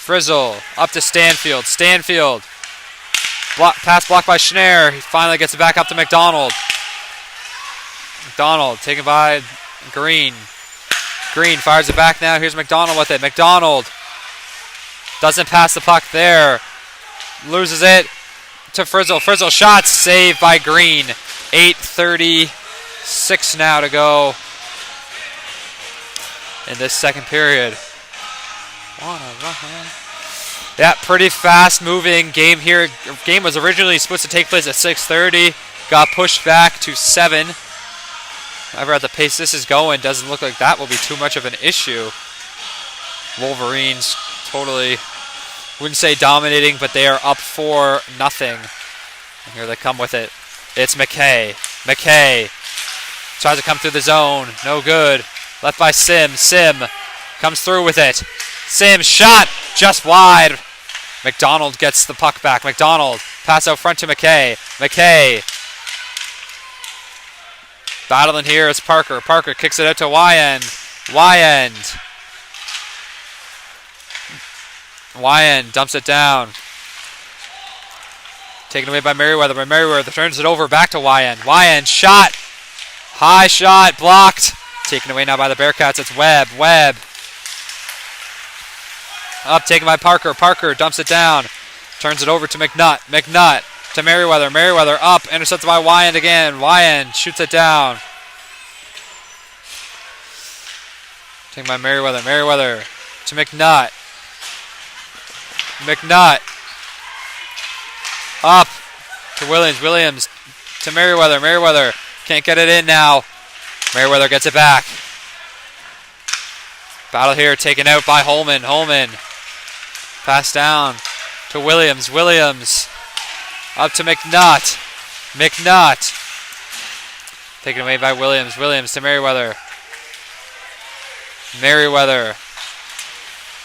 Frizzle up to Stanfield. Stanfield. Pass blocked by Schneier. He finally gets it back up to McDonald. McDonald taken by Green. Green fires it back now. Here's McDonald with it. McDonald doesn't pass the puck there. Loses it to Frizzle. Frizzle shot saved by Green. 8:36 now to go in this second period. Yeah, pretty fast moving game here. Game was originally supposed to take place at 6:30. Got pushed back to 7. However, at the pace this is going, doesn't look like that will be too much of an issue. Wolverines totally, wouldn't say dominating, but they are up 4-0. And here they come with it. It's McKay. McKay tries to come through the zone. No good. Left by Sim. Sim comes through with it. Sim shot just wide. McDonald gets the puck back. McDonald pass out front to McKay. McKay battling here is Parker. Parker kicks it out to Wyand. Wyand. Wyand dumps it down. Taken away by Merriweather. But Merriweather turns it over back to Wyand. Wyand shot. High shot blocked. Taken away now by the Bearcats. It's Webb. Webb. Up, taken by Parker. Parker dumps it down. Turns it over to McNutt. McNutt to Merriweather. Merriweather up. Intercepted by Wyand again. Wyand shoots it down. Taken by Merriweather. Merriweather to McNutt. McNutt up to Williams. Williams to Merriweather. Merriweather can't get it in now. Merriweather gets it back. Battle here taken out by Holman. Holman Pass down to Williams. Williams up to McNutt. McNutt. Taken away by Williams. Williams to Merriweather. Merriweather.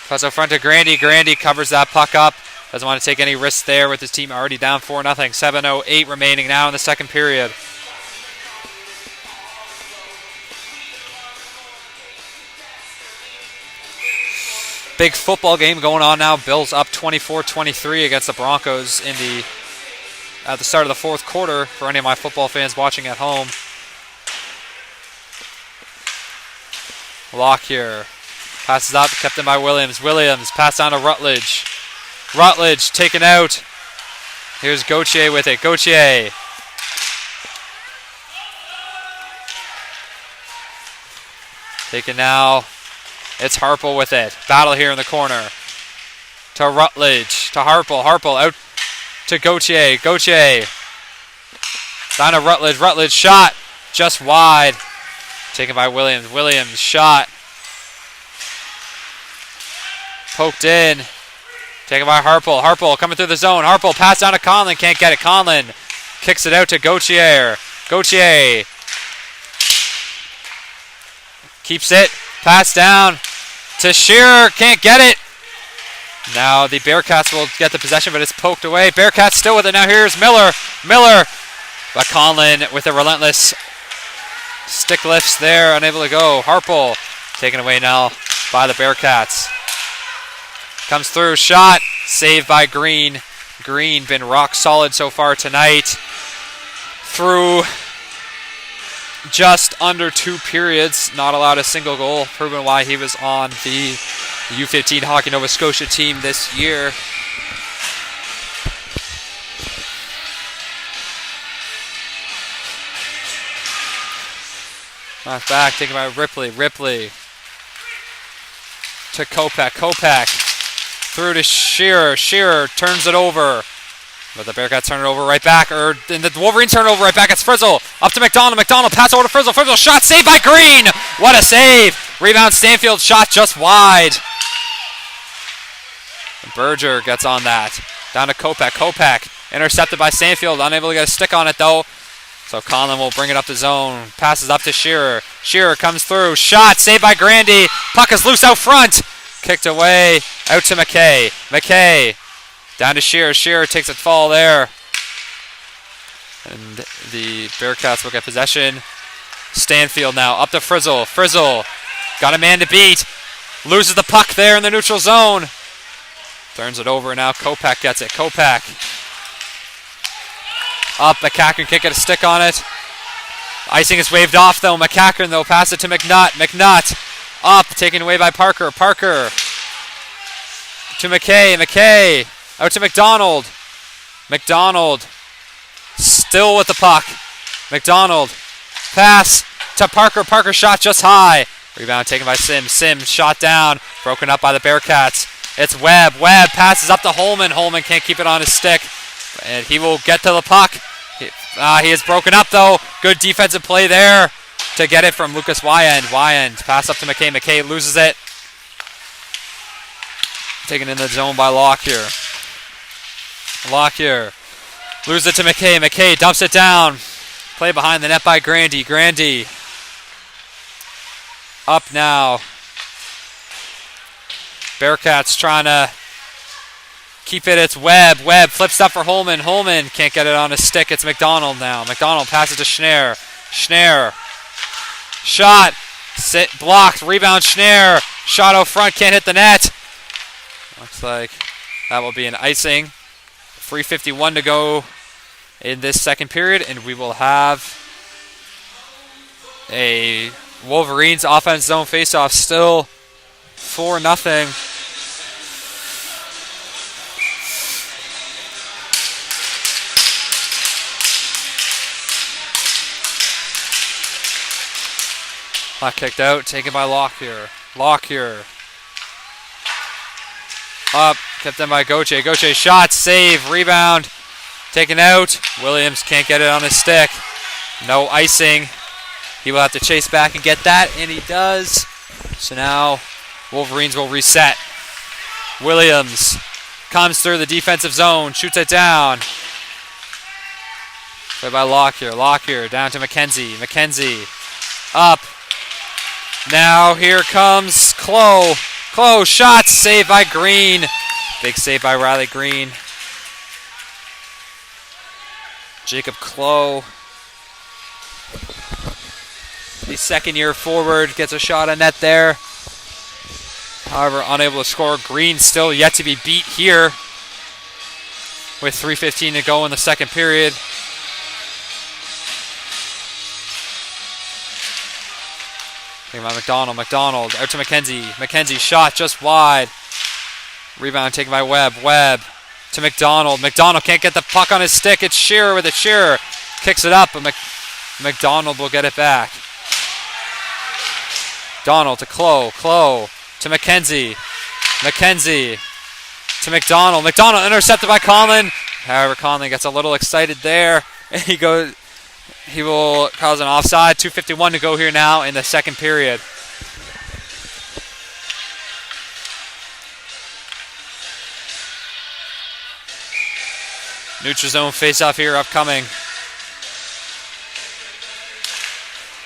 Cuts up front to Grandy. Grandy covers that puck up. Doesn't want to take any risks there with his team already down 4-0. 7:08 remaining now in the second period. Big football game going on now. Bills up 24-23 against the Broncos at the start of the fourth quarter for any of my football fans watching at home. Lockyer passes up, kept in by Williams. Williams pass down to Rutledge. Rutledge taken out. Here's Gauthier with it. Gauthier. Taken now. It's Harple with it. Battle here in the corner. To Rutledge. To Harple. Harple out to Gauthier. Gauthier. Down to Rutledge. Rutledge shot. Just wide. Taken by Williams. Williams shot. Poked in. Taken by Harple. Harple coming through the zone. Harple pass down to Conlon. Can't get it. Conlon kicks it out to Gauthier. Gauthier. Keeps it. Pass down to Shearer. Can't get it. Now the Bearcats will get the possession, but it's poked away. Bearcats still with it. Now here's Miller. Miller. But Conlon with a relentless stick lifts there. Unable to go. Harple taken away now by the Bearcats. Comes through. Shot. Saved by Green. Green been rock solid so far tonight. Through just under 2 periods, not allowed a single goal, proving why he was on the U15 Hockey Nova Scotia team this year. Knocked back, taken by Ripley. Ripley to Kopak. Kopak through to Shearer. Shearer turns it over. But the Bearcats turn it over right back, and the Wolverines turn it over right back. It's Frizzle. Up to McDonald. McDonald pass over to Frizzle. Frizzle shot saved by Green. What a save. Rebound Stanfield shot just wide. Berger gets on that. Down to Kopak. Kopak intercepted by Stanfield. Unable to get a stick on it though. So Conlon will bring it up the zone. Passes up to Shearer. Shearer comes through. Shot saved by Grandy. Puck is loose out front. Kicked away. Out to McKay. McKay. Down to Shearer. Shearer takes a fall there. And the Bearcats will get possession. Stanfield now up to Frizzle. Frizzle got a man to beat. Loses the puck there in the neutral zone. Turns it over now. Kopak gets it. Kopak. Up. McCacken can't get a stick on it. Icing is waved off though. McCacken though pass it to McNutt. McNutt up. Taken away by Parker. Parker to McKay. McKay. Out to McDonald. McDonald still with the puck. McDonald pass to Parker. Parker shot just high. Rebound taken by Sims. Sims shot down. Broken up by the Bearcats. It's Webb. Webb passes up to Holman. Holman can't keep it on his stick. And he will get to the puck. He is broken up though. Good defensive play there to get it from Lucas Wyand. Wyand pass up to McKay. McKay loses it. Taken in the zone by Lockyer. Lockyer loses it to McKay. McKay dumps it down. Play behind the net by Grandy. Grandy up now. Bearcats trying to keep it. It's Webb. Webb flips up for Holman. Holman can't get it on his stick. It's McDonald now. McDonald passes to Schneier. Schneier shot. Blocked. Rebound Schneier. Shot out front. Can't hit the net. Looks like that will be an icing. 3:51 to go in this second period, and we will have a Wolverines offense zone faceoff. Still 4-0. Puck kicked out, taken by Lockyer. Lockyer up, kept in by Gauthier. Gauthier shot, save, rebound, taken out. Williams can't get it on his stick. No icing. He will have to chase back and get that, and he does. So now Wolverines will reset. Williams comes through the defensive zone, shoots it down. Played by Lockyer. Lockyer down to McKenzie. McKenzie up. Now here comes Clough. Clough shot, saved by Green. Big save by Riley Green. Jacob Clough, the second-year forward, gets a shot on net there. However, unable to score. Green still yet to be beat here with 3:15 to go in the second period. Taking by McDonald. McDonald out to McKenzie. McKenzie shot just wide. Rebound taken by Webb. Webb to McDonald. McDonald can't get the puck on his stick. It's Shearer with it. Shearer kicks it up, but McDonald will get it back. Donald to Clough. Clough to McKenzie. McKenzie to McDonald. McDonald intercepted by Conlon. However, Conlon gets a little excited there. He will cause an offside. 2:51 to go here now in the second period. Neutral zone face-off here upcoming.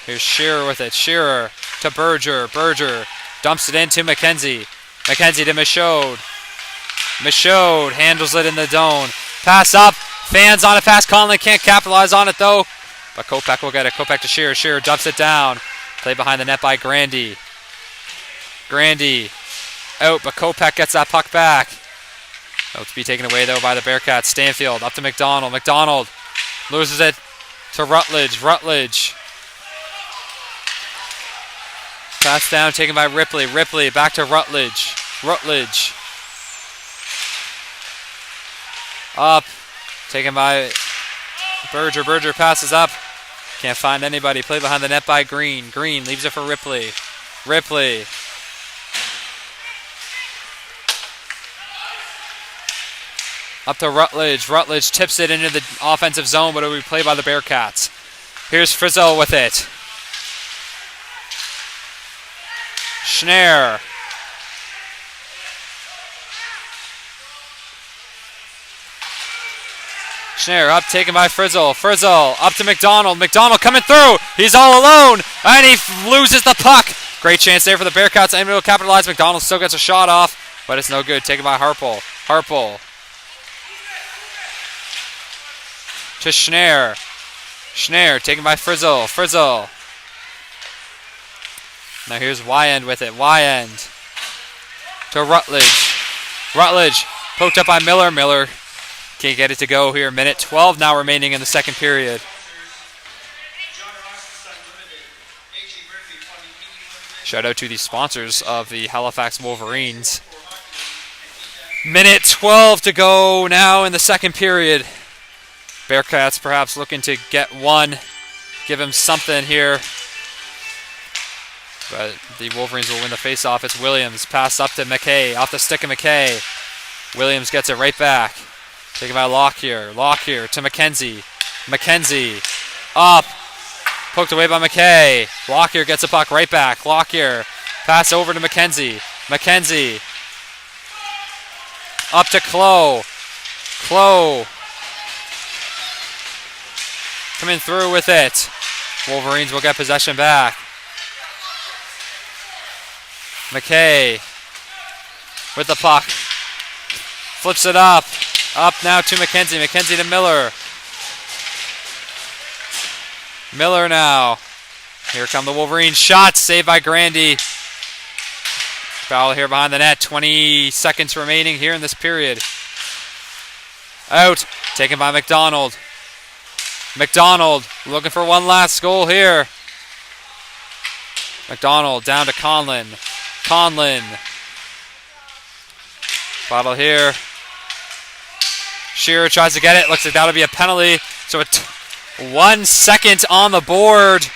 Here's Shearer with it. Shearer to Berger. Berger dumps it into McKenzie. McKenzie to Michaud. Michaud handles it in the zone. Pass up. Fans on it past Conlon. Can't capitalize on it though. But Kopech will get it. Kopech to Shearer. Shearer dumps it down. Played behind the net by Grandy. Grandy out, but Kopech gets that puck back. About to be taken away though by the Bearcats. Stanfield up to McDonald. McDonald loses it to Rutledge. Rutledge. Pass down taken by Ripley. Ripley back to Rutledge. Rutledge. Up. Taken by Berger. Berger passes up. Can't find anybody. Played behind the net by Green. Green leaves it for Ripley. Ripley. Up to Rutledge. Rutledge tips it into the offensive zone, but it will be played by the Bearcats. Here's Frizzell with it. Schneier. Schneier up, taken by Frizzell. Frizzell up to McDonald. McDonald coming through. He's all alone, and he loses the puck. Great chance there for the Bearcats. Able to capitalize. McDonald still gets a shot off, but it's no good. Taken by Harpel. Harpel to Schneier. Schneier taken by Frizzell. Frizzell. Now here's Wyand with it. Wyand to Rutledge. Rutledge poked up by Miller. Miller can't get it to go here. Minute 12 now remaining in the second period. Shout out to the sponsors of the Halifax Wolverines. Minute 12 to go now in the second period. Bearcats perhaps looking to get one. Give him something here. But the Wolverines will win the face-off. It's Williams. Pass up to McKay. Off the stick of McKay. Williams gets it right back. Taken by Lockyer. Lockyer to McKenzie. McKenzie up. Poked away by McKay. Lockyer gets a puck right back. Lockyer. Pass over to McKenzie. McKenzie. Up to Clough. Clough. Coming through with it. Wolverines will get possession back. McKay with the puck. Flips it up. Up now to McKenzie. McKenzie to Miller. Miller now. Here come the Wolverines. Shots saved by Grandy. Foul here behind the net. 20 seconds remaining here in this period. Out. Taken by McDonald. McDonald looking for one last goal here. McDonald down to Conlon. Conlon. Bottle here. Shearer tries to get it. Looks like that'll be a penalty. So 1 second on the board.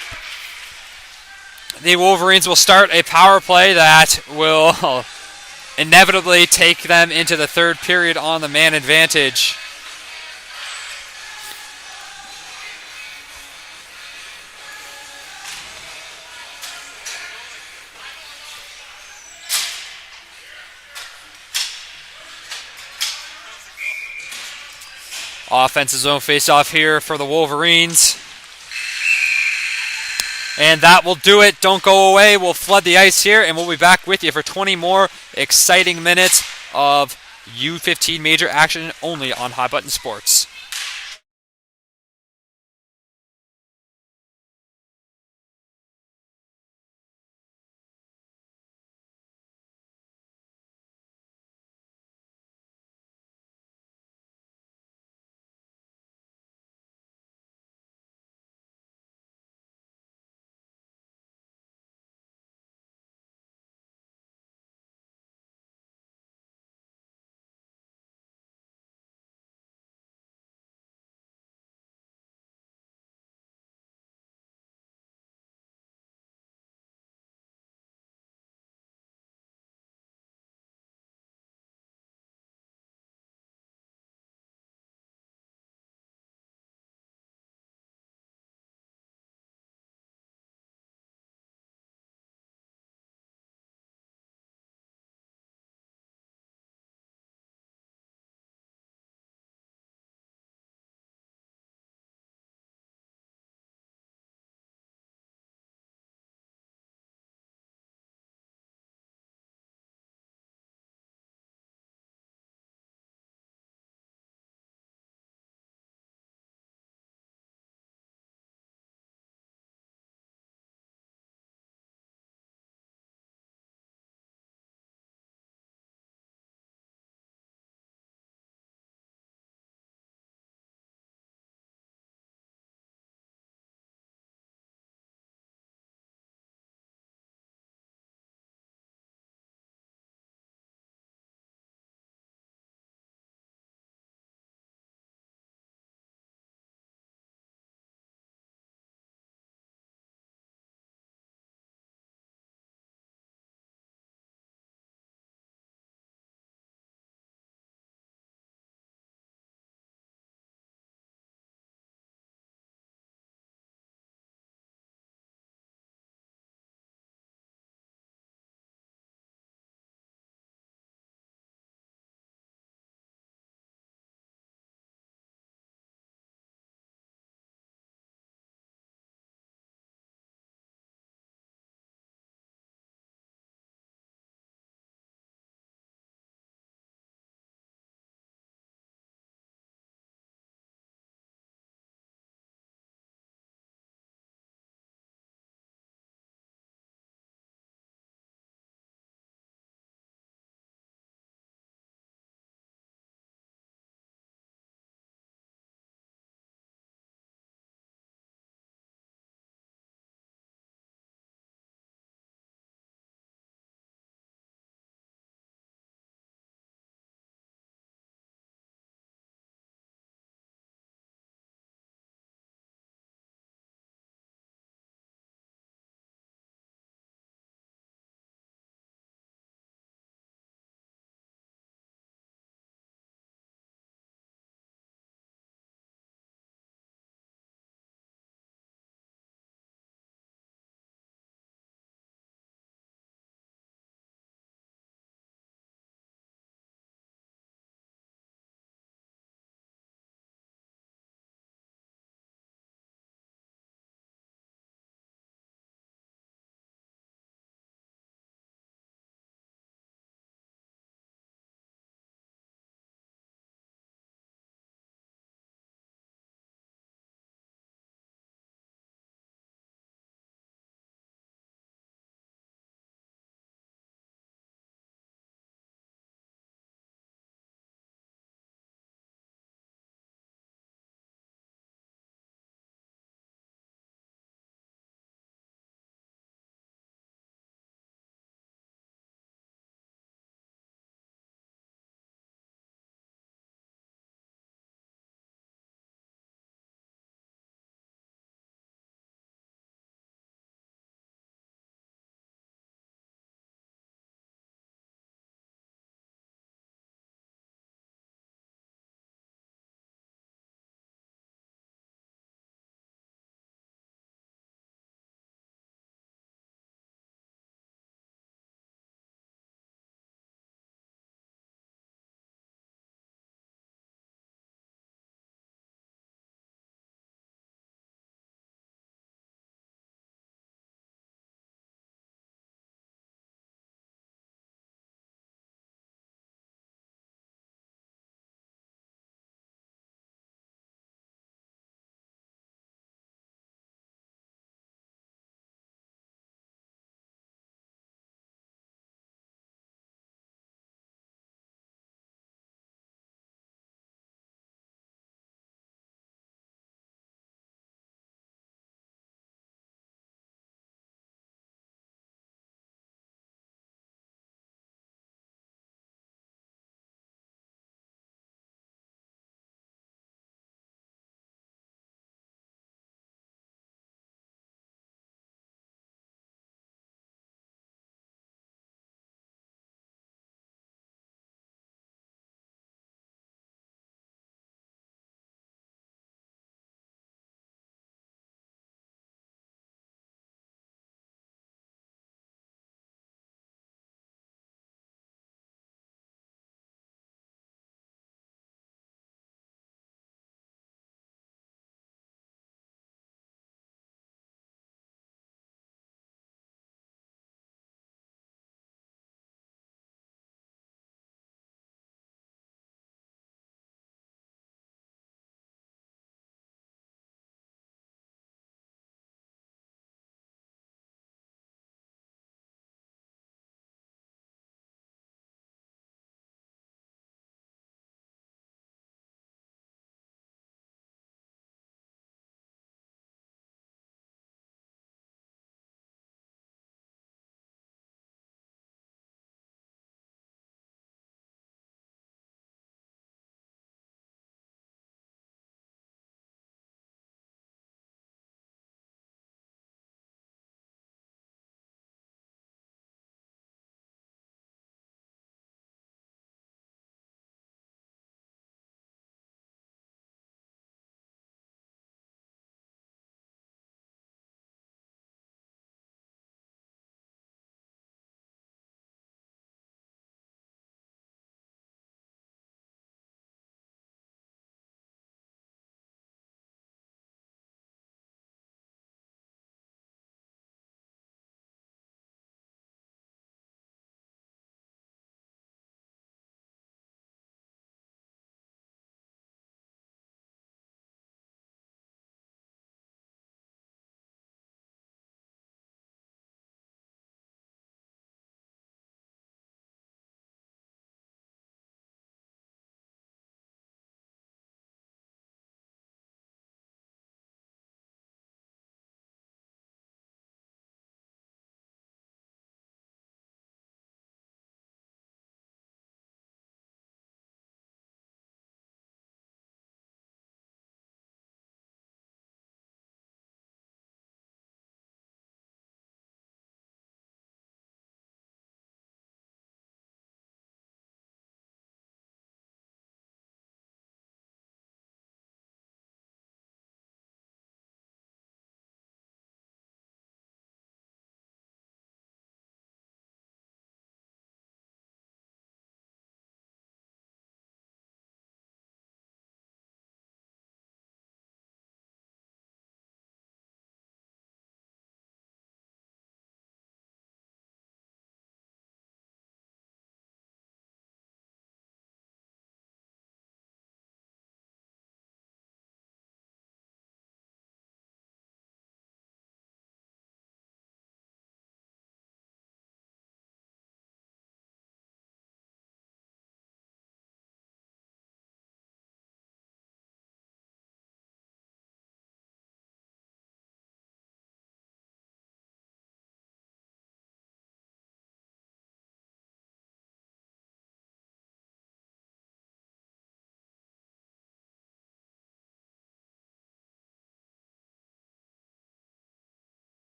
The Wolverines will start a power play that will inevitably take them into the third period on the man advantage. Offensive zone face-off here for the Wolverines. And that will do it. Don't go away. We'll flood the ice here, and we'll be back with you for 20 more exciting minutes of U15 major action only on High Button Sports.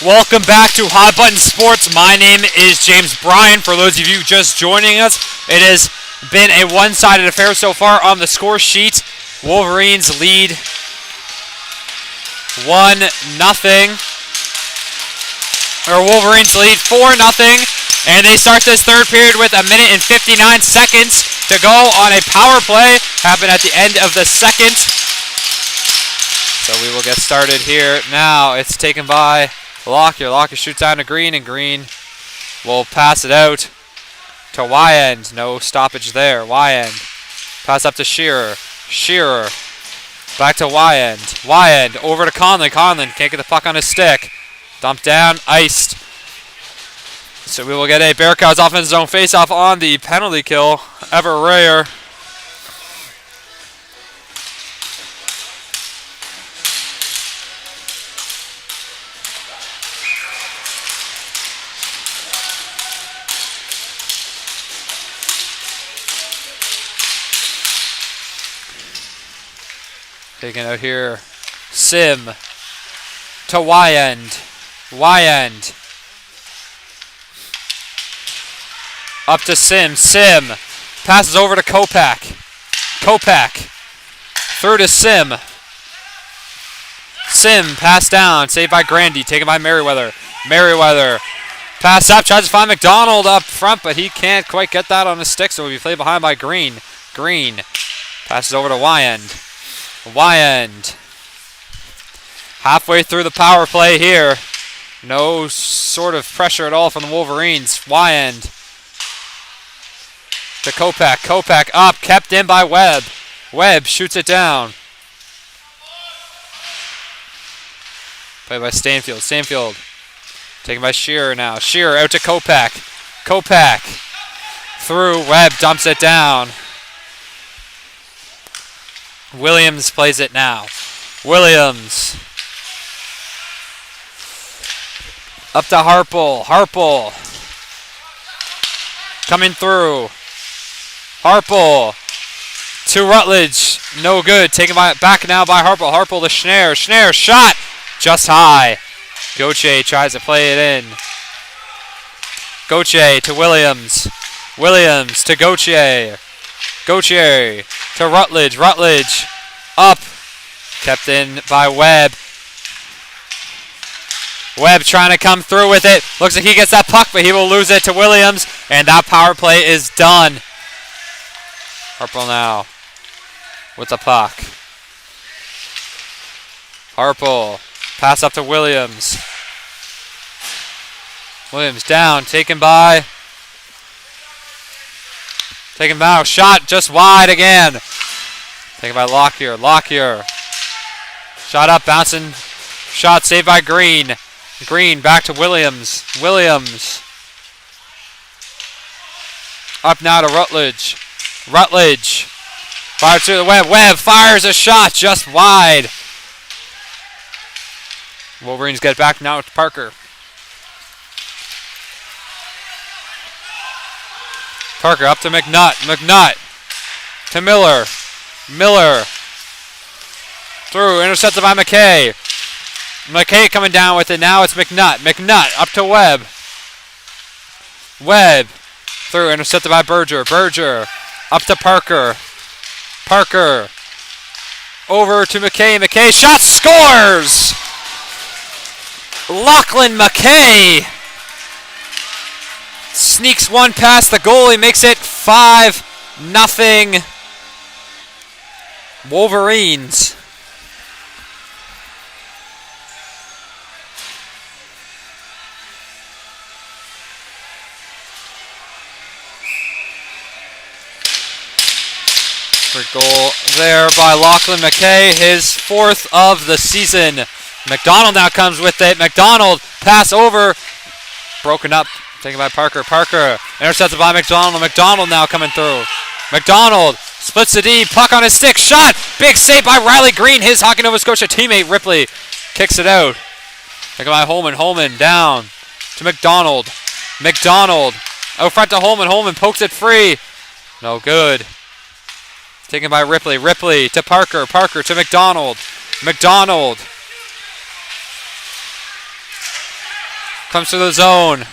Welcome back to Hot Button Sports. My name is James Bryan. For those of you just joining us, it has been a one-sided affair so far on the score sheet. Wolverines lead 1-0. Or Wolverines lead 4-0. And they start this third period with 1 minute and 59 seconds to go on a power play. Happened at the end of the second. So we will get started here now. It's taken by Lockyer. Lockyer shoots down to Green, and Green will pass it out to Y-end. No stoppage there. Y-end. Pass up to Shearer. Shearer. Back to Y-end. Y-end over to Conlon. Conlon can't get the puck on his stick. Dumped down. Iced. So we will get a Bearcats offensive zone faceoff on the penalty kill. Ever rare. Taking out here, Sim to Y-end. Y-end. Up to Sim. Sim passes over to Kopak. Kopak through to Sim. Sim pass down. Saved by Grandy. Taken by Merriweather. Merriweather pass up. Tries to find McDonald up front, but he can't quite get that on his stick, so will be played behind by Green. Green passes over to Y-end. Y-end. Halfway through the power play here. No sort of pressure at all from the Wolverines. Y-end. To Kopak. Kopak up. Kept in by Webb. Webb shoots it down. Played by Stanfield. Stanfield. Taken by Shearer now. Shearer out to Kopak. Kopak. Through. Webb dumps it down. Williams plays it now. Williams. Up to Harple. Harple. Coming through. Harple. To Rutledge. No good. Taken back now by Harple. Harple to Schneier. Schneier shot. Just high. Gauthier tries to play it in. Gauthier to Williams. Williams to Gauthier. Gauthier to Rutledge. Rutledge up. Kept in by Webb. Webb trying to come through with it. Looks like he gets that puck, but he will lose it to Williams. And that power play is done. Harple now with the puck. Harple. Pass up to Williams. Williams down. Taken by... Taken by, shot just wide again. Taken by Lockyer. Lockyer. Shot up, bouncing. Shot saved by Green. Green back to Williams. Williams. Up now to Rutledge. Rutledge. Fires to the Webb. Webb fires a shot just wide. Wolverines get back now to Parker. Parker up to McNutt. McNutt to Miller. Miller through. Intercepted by McKay. McKay coming down with it. Now it's McNutt. McNutt up to Webb. Webb through. Intercepted by Berger. Berger up to Parker. Parker over to McKay. McKay shot. Scores! Lachlan McKay sneaks one past the goalie, makes it 5-0 Wolverines. Great goal there by Lachlan McKay, his 4th of the season. McDonald now comes with it. McDonald pass over, broken up. Taken by Parker. Parker intercepted by McDonald. McDonald now coming through. McDonald splits the D. Puck on his stick. Shot. Big save by Riley Green. His Hockey Nova Scotia teammate Ripley kicks it out. Taken by Holman. Holman down to McDonald. McDonald out front to Holman. Holman pokes it free. No good. Taken by Ripley. Ripley to Parker. Parker to McDonald. McDonald Comes to the zone.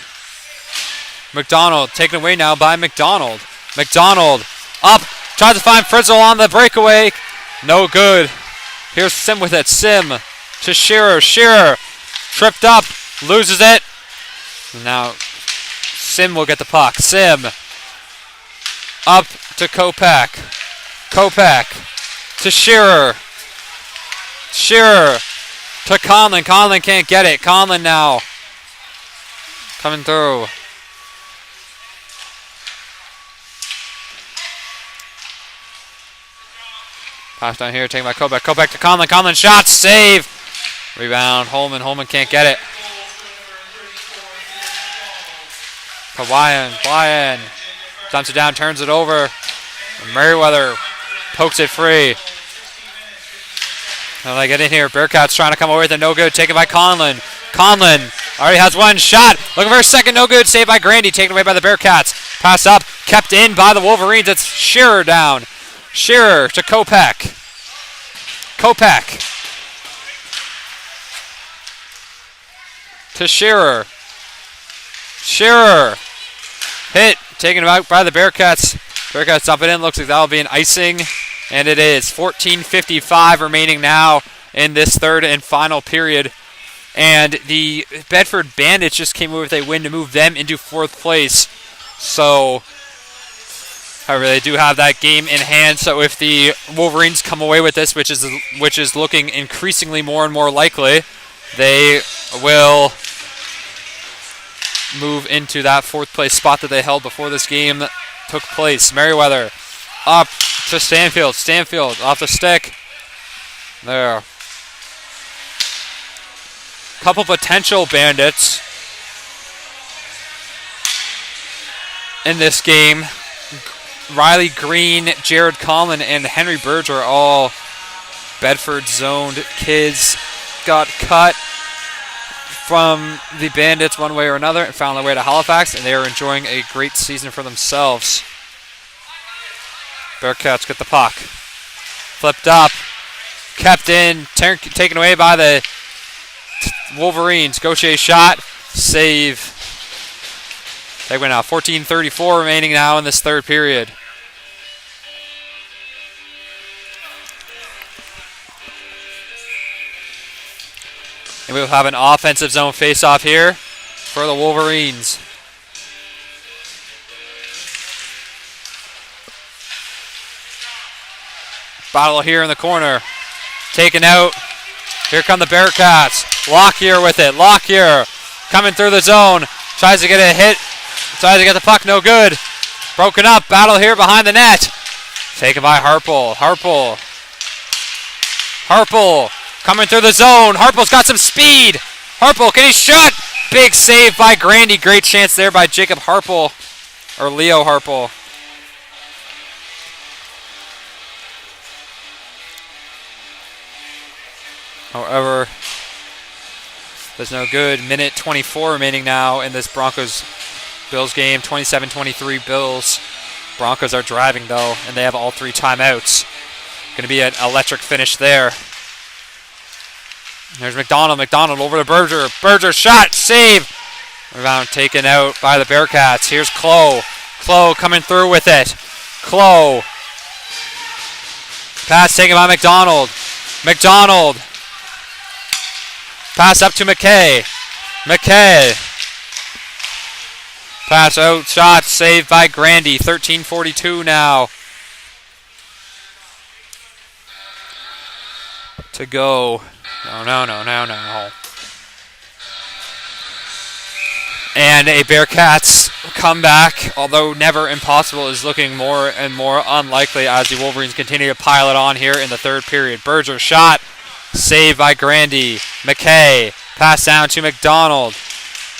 McDonald taken away now by McDonald. McDonald up. Tries to find Frizzle on the breakaway. No good. Here's Sim with it. Sim to Shearer. Shearer tripped up. Loses it. Now Sim will get the puck. Sim up to Kopak. Kopak to Shearer. Shearer to Conlon. Conlon can't get it. Conlon now coming through. Pass down here, taken by Kopak. Kopak to Conlon. Conlon shot, save. Rebound, Holman. Holman can't get it. Hawaiian. Dumps it down, turns it over. Merriweather pokes it free. Now they get in here. Bearcats trying to come away with it. No good. Taken by Conlon. Conlon already has one shot. Looking for a second. No good. Saved by Grandy. Taken away by the Bearcats. Pass up. Kept in by the Wolverines. It's Shearer down. Shearer to Kopak. Kopak to Shearer. Shearer hit. Taken out by the Bearcats. Bearcats dump it in. Looks like that'll be an icing. And it is. 14:55 remaining now in this third and final period. And the Bedford Bandits just came away with a win to move them into fourth place. So, however, they do have that game in hand. So if the Wolverines come away with this, which is looking increasingly more and more likely, they will move into that fourth place spot that they held before this game took place. Merriweather up to Stanfield. Stanfield off the stick. There. Couple potential Bandits in this game. Riley Green, Jared Conlon, and Henry Berger are all Bedford zoned kids. Got cut from the Bandits one way or another and found their way to Halifax, and they are enjoying a great season for themselves. Bearcats get the puck. Flipped up. Kept in. Taken away by the Wolverines. Gauthier shot. Save. They went out. 14:34 remaining now in this third period. And we'll have an offensive zone face-off here for the Wolverines. Battle here in the corner. Taken out. Here come the Bearcats. Lockyer with it. Lockyer coming through the zone. Tries to get a hit. Tries to get the puck. No good. Broken up. Battle here behind the net. Taken by Harple. Harple coming through the zone. Harple's got some speed. Harple, can he shoot? Big save by Grandy. Great chance there by Jacob Harple. Or Leo Harple. However, there's no good. Minute 24 remaining now in this Broncos-Bills game. 27-23 Bills. Broncos are driving, though, and they have all three timeouts. Going to be an electric finish there. There's McDonald. McDonald over to Berger. Berger shot. Save. Rebound taken out by the Bearcats. Here's Clough. Clough coming through with it. Clough. Pass taken by McDonald. McDonald. Pass up to McKay. McKay. Pass out. Shot saved by Grandy. 13:42 now to go. No. And a Bearcats comeback, although never impossible, is looking more and more unlikely as the Wolverines continue to pile it on here in the third period. Berger shot. Saved by Grandy. McKay. Pass down to McDonald.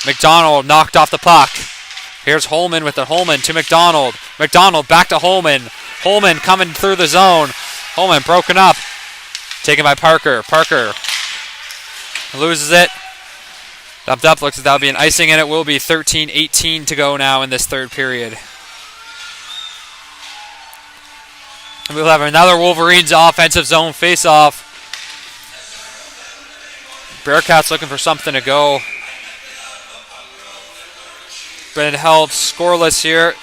McDonald knocked off the puck. Here's Holman with the Holman to McDonald. McDonald back to Holman. Holman coming through the zone. Holman broken up. Taken by Parker. Parker loses it. Dumped up. Looks like that'll be an icing, and it will be 13:18 to go now in this third period. And we'll have another Wolverines offensive zone face-off. Bearcats looking for something to go. been held scoreless here,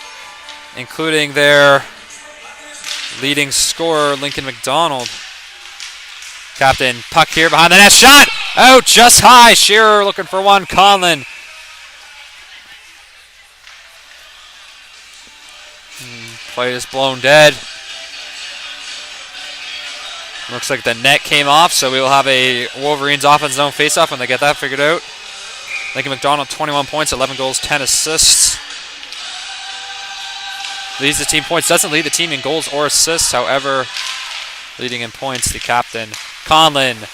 including their leading scorer, Lincoln McDonald. Captain, puck here behind the net. Shot! Out just high. Shearer looking for one. Conlon. Play is blown dead. Looks like the net came off, so we will have a Wolverines offense zone faceoff when they get that figured out. Lincoln McDonald, 21 points, 11 goals, 10 assists. Leads the team points. Doesn't lead the team in goals or assists, however, leading in points, the captain. Conlon.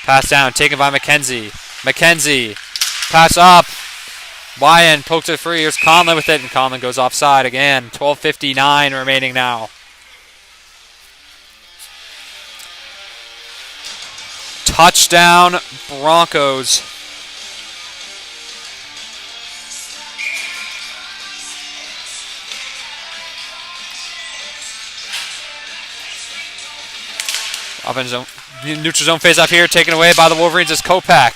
Pass down, taken by McKenzie. McKenzie. Pass up. Wyan pokes it free. Here's Conlon with it, and Conlon goes offside again. 12:59 remaining now. Touchdown, Broncos. Offense zone, neutral zone face up here, taken away by the Wolverines is Kopak.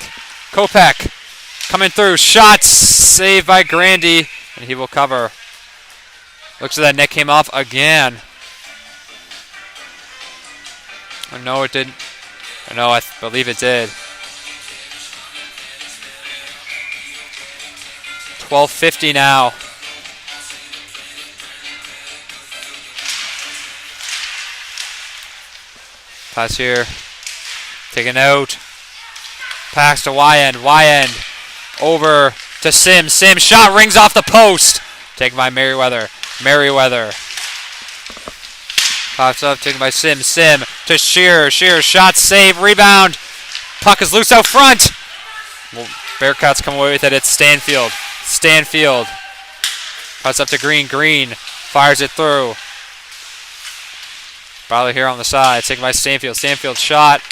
Kopak coming through, shot, saved by Grandy, and he will cover. Looks like that net came off again. Oh, no, it didn't. Oh, no, I believe it did. 12:50 now. Pass here. Taken out. Pass to Wyan. Wyan over to Sim. Sim shot rings off the post. Taken by Merriweather. Merriweather. Pops up, taken by Sim. Sim to Shearer. Shearer shot, save, rebound. Puck is loose out front. Well, Bearcats come away with it. It's Stanfield. Stanfield. Pops up to Green. Green fires it through. Probably here on the side. Taken by Stanfield. Stanfield shot.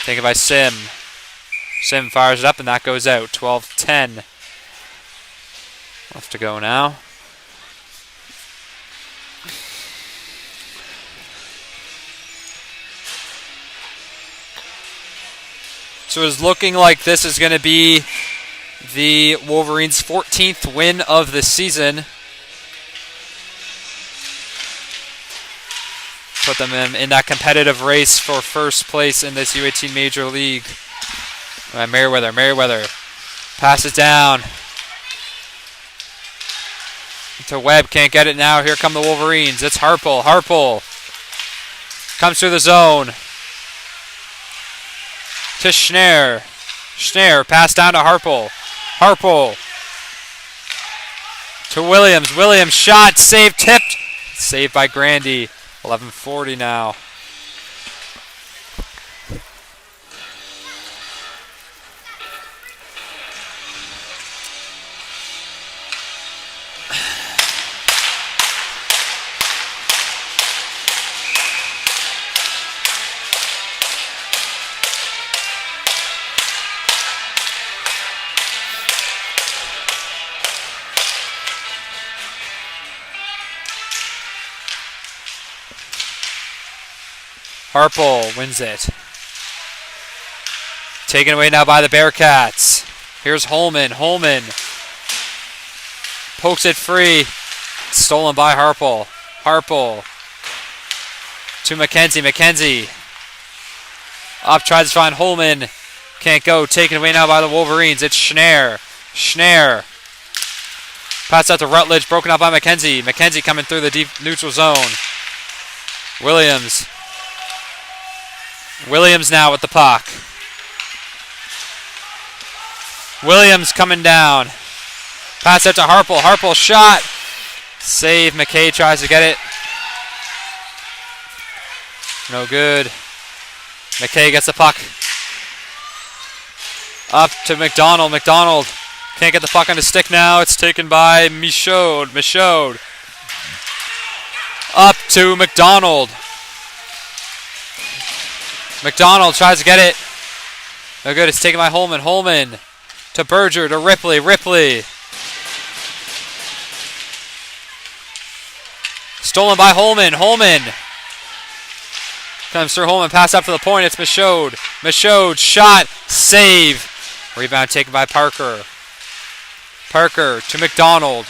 Taken by Sim. Sim fires it up, and that goes out. 12:10 left to go now. So it's looking like this is going to be the Wolverines' 14th win of the season. Put them in that competitive race for first place in this U18 Major League. Merriweather. Merriweather passes down to Webb. Can't get it now. Here come the Wolverines. It's Harpel. Harpel comes through the zone. To Schneer. Schneer, pass down to Harpel. Harpel. To Williams. Williams, shot, save, tipped. Saved by Grandy. 11:40 now. Harpel wins it. Taken away now by the Bearcats. Here's Holman. Holman pokes it free. Stolen by Harpel. Harpel to McKenzie. McKenzie up, tries to find Holman. Can't go. Taken away now by the Wolverines. It's Schneer. Schneer. Pass out to Rutledge. Broken up by McKenzie. McKenzie coming through the deep neutral zone. Williams. Williams now with the puck. Williams coming down. Pass out to Harpel. Harpel shot. Save. McKay tries to get it. No good. McKay gets the puck. Up to McDonald. McDonald can't get the puck on his stick now. It's taken by Michaud. Michaud. Up to McDonald. McDonald tries to get it. No good. It's taken by Holman. Holman to Berger, to Ripley. Ripley. Stolen by Holman. Holman comes through Holman. Pass up to the point. It's Michaud. Michaud shot. Save Rebound taken by Parker. Parker to McDonald.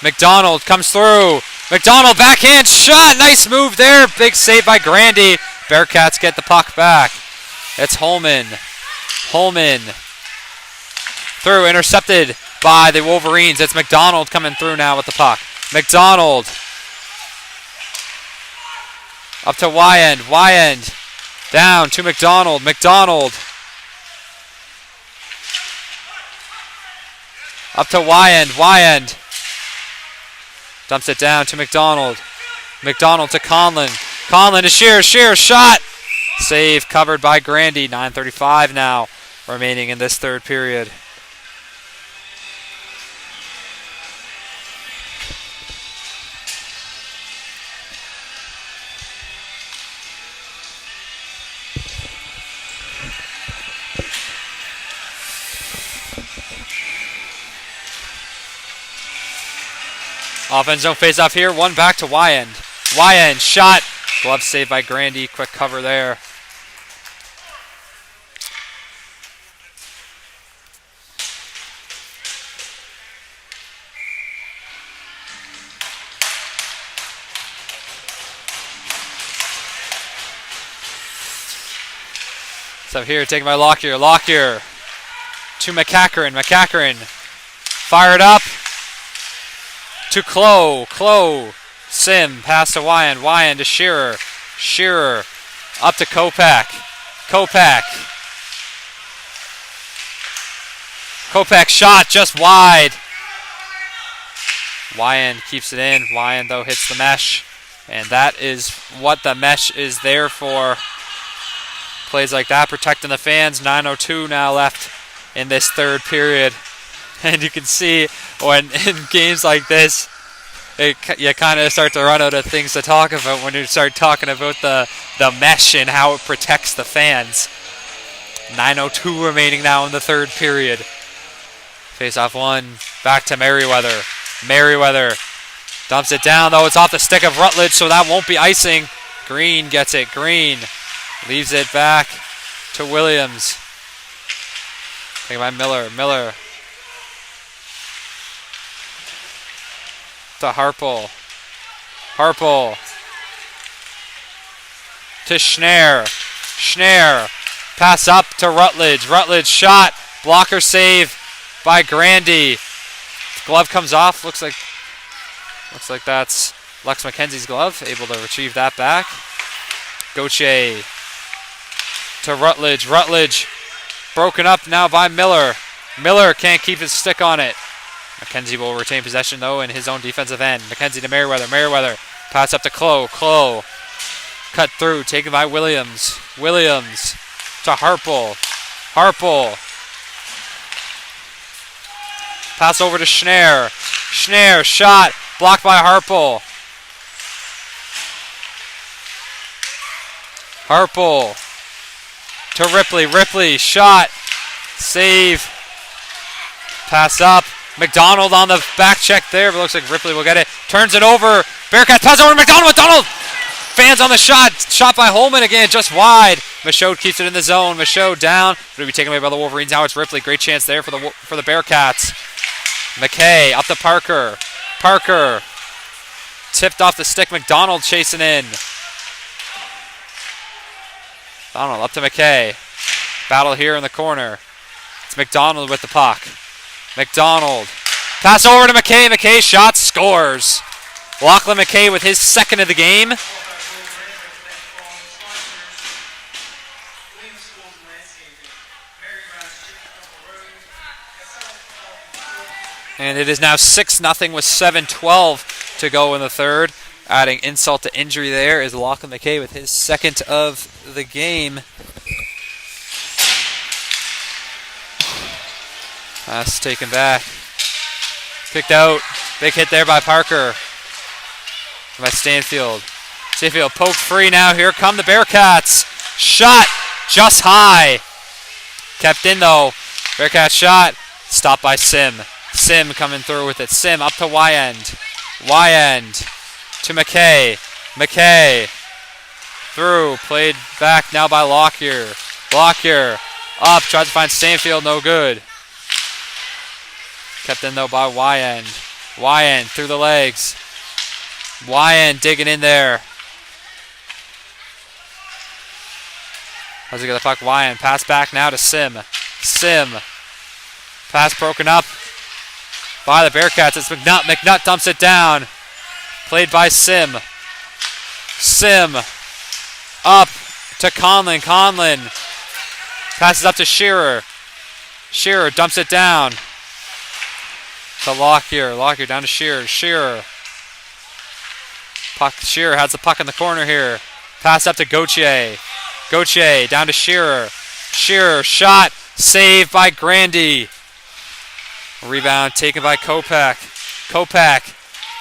McDonald comes through. McDonald backhand shot. Nice move there. Big save by Grandy. Bearcats get the puck back. It's Holman. Holman through, intercepted by the Wolverines. It's McDonald coming through now with the puck. McDonald up to Wyand. Wyand down to McDonald. McDonald up to Wyand. Wyand dumps it down to McDonald. McDonald to Conlon. Conlon to Shearer. Shearer shot. Save covered by Grandy. 9:35 now remaining in this third period. Offense zone face off here. One back to Wyand. Wyand shot. Glove save by Grandy. Quick cover there. So here, taken by Lockyer. Lockyer to McCacherin. McCacherin fired up to Clow. Clow. Sim. Pass to Wyand. Wyand to Shearer. Shearer up to Kopak. Kopak. Kopak shot just wide. Wyand keeps it in. Wyand, though, hits the mesh. And that is what the mesh is there for. Plays like that, protecting the fans. 9:02 now left in this third period. And you can see when in games like this, you kind of start to run out of things to talk about when you start talking about the mesh and how it protects the fans. 9:02 remaining now in the third period. Face-off one, back to Merriweather. Merriweather dumps it down, though. It's off the stick of Rutledge, so that won't be icing. Green gets it. Green leaves it back to Williams. Taken by Miller. Miller to Harpel. Harpel to Schnarr. Schnarr pass up to Rutledge. Rutledge shot. Blocker save by Grandy. Glove comes off. Looks like that's Lex McKenzie's glove. Able to retrieve that back. Gauthier to Rutledge. Rutledge broken up now by Miller. Miller can't keep his stick on it. McKenzie will retain possession, though, in his own defensive end. McKenzie to Merriweather. Merriweather pass up to Clow. Clow cut through, taken by Williams. Williams to Harpel. Harpel pass over to Schnarr. Schnarr shot blocked by Harpel. Harpel to Ripley. Ripley shot. Save. Pass up. McDonald on the back check there, but looks like Ripley will get it. Turns it over. Bearcats pass over to McDonald. McDonald! Fans on the shot. Shot by Holman again, just wide. Michaud keeps it in the zone. Michaud down. It'll be taken away by the Wolverines. Now it's Ripley. Great chance there for the Bearcats. McKay up to Parker. Parker tipped off the stick. McDonald chasing in. Donald up to McKay. Battle here in the corner. It's McDonald with the puck. McDonald. Pass over to McKay. McKay shot, scores. Lachlan McKay with his second of the game. And it is now 6-0 with 7:12 to go in the third. Adding insult to injury there is Lachlan McKay with his second of the game. Pass taken back. Picked out. Big hit there by Parker. By Stanfield. Stanfield poked free now. Here come the Bearcats. Shot just high. Kept in though. Bearcats shot. Stopped by Sim. Sim coming through with it. Sim up to Wyand. Wyand to McKay. McKay through. Played back now by Lockyer. Lockyer Up, tries to find Stanfield, no good. Kept in though by YN. YN through the legs. YN digging in there. How's he get the puck? YN. Pass back now to Sim. Sim. Pass broken up by the Bearcats. It's McNutt. McNutt dumps it down. Played by Sim. Sim. Up to Conlon. Conlon. Passes up to Shearer. Shearer dumps it down. To Lockyer. Lockyer down to Shearer. Shearer. Puck. Shearer has the puck in the corner here. Pass up to Gauthier. Gauthier down to Shearer. Shearer shot. Saved by Grandy. Rebound taken by Kopak. Kopak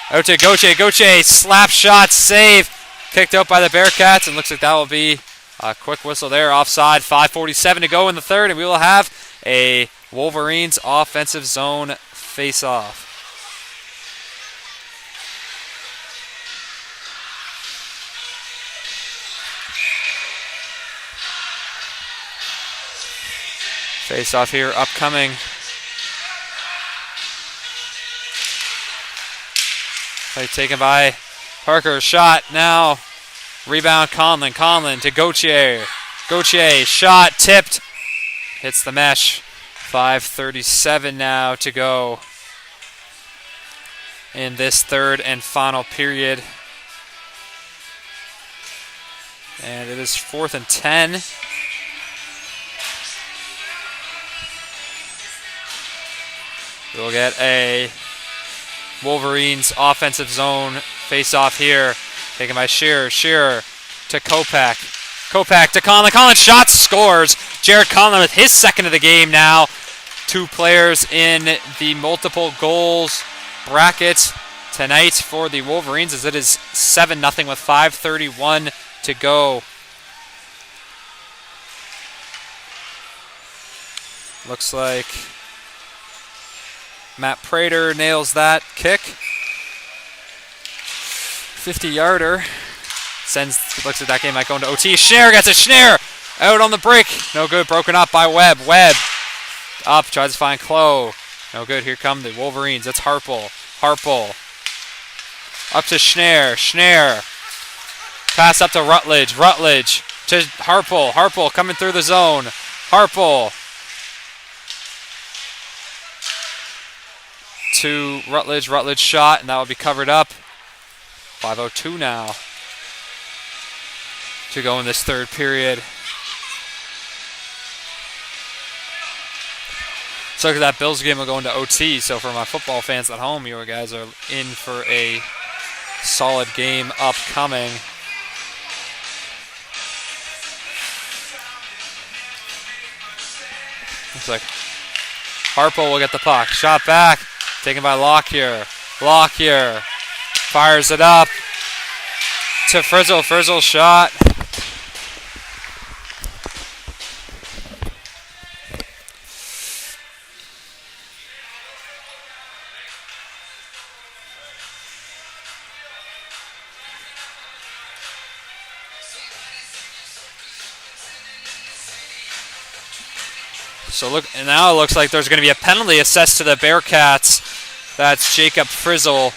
out to Gauthier. Gauthier slap shot. Save. Kicked out by the Bearcats. And looks like that will be a quick whistle there. Offside. 5:47 to go in the third. And we will have a Wolverines offensive zone face-off. Face-off here upcoming. Play taken by Parker. Shot now. Rebound Conlon. Conlon to Gauthier. Gauthier shot tipped. Hits the mesh. 5:37 now to go in this third and final period. And it is 4th and 10. We'll get a Wolverines offensive zone face-off here. Taken by Shearer. Shearer to Kopak. Kopak to Conlon. Conlon shot, scores. Jared Conlon with his second of the game now. 2 players in the multiple goals bracket tonight for the Wolverines as it is 7-0 with 5:31 to go. Looks like Matt Prater nails that kick. 50-yarder. Looks like that game might go into OT. Schneier gets it. Schneier out on the break. No good. Broken up by Webb. Webb up. Tries to find Clough. No good. Here come the Wolverines. It's Harpel. Harpel. Up to Schneier. Schneier. Pass up to Rutledge. Rutledge to Harpel. Harpel coming through the zone. Harpel. To Rutledge. Rutledge shot, and that will be covered up. 5:02 now to go in this third period. So that Bills game will go into OT. So for my football fans at home, you guys are in for a solid game upcoming. Looks like Harpo will get the puck. Shot back. Taken by Lockyer. Lockyer fires it up to Frizzle. Frizzle shot. So look, and now it looks like there's going to be a penalty assessed to the Bearcats. That's Jacob Frizzle.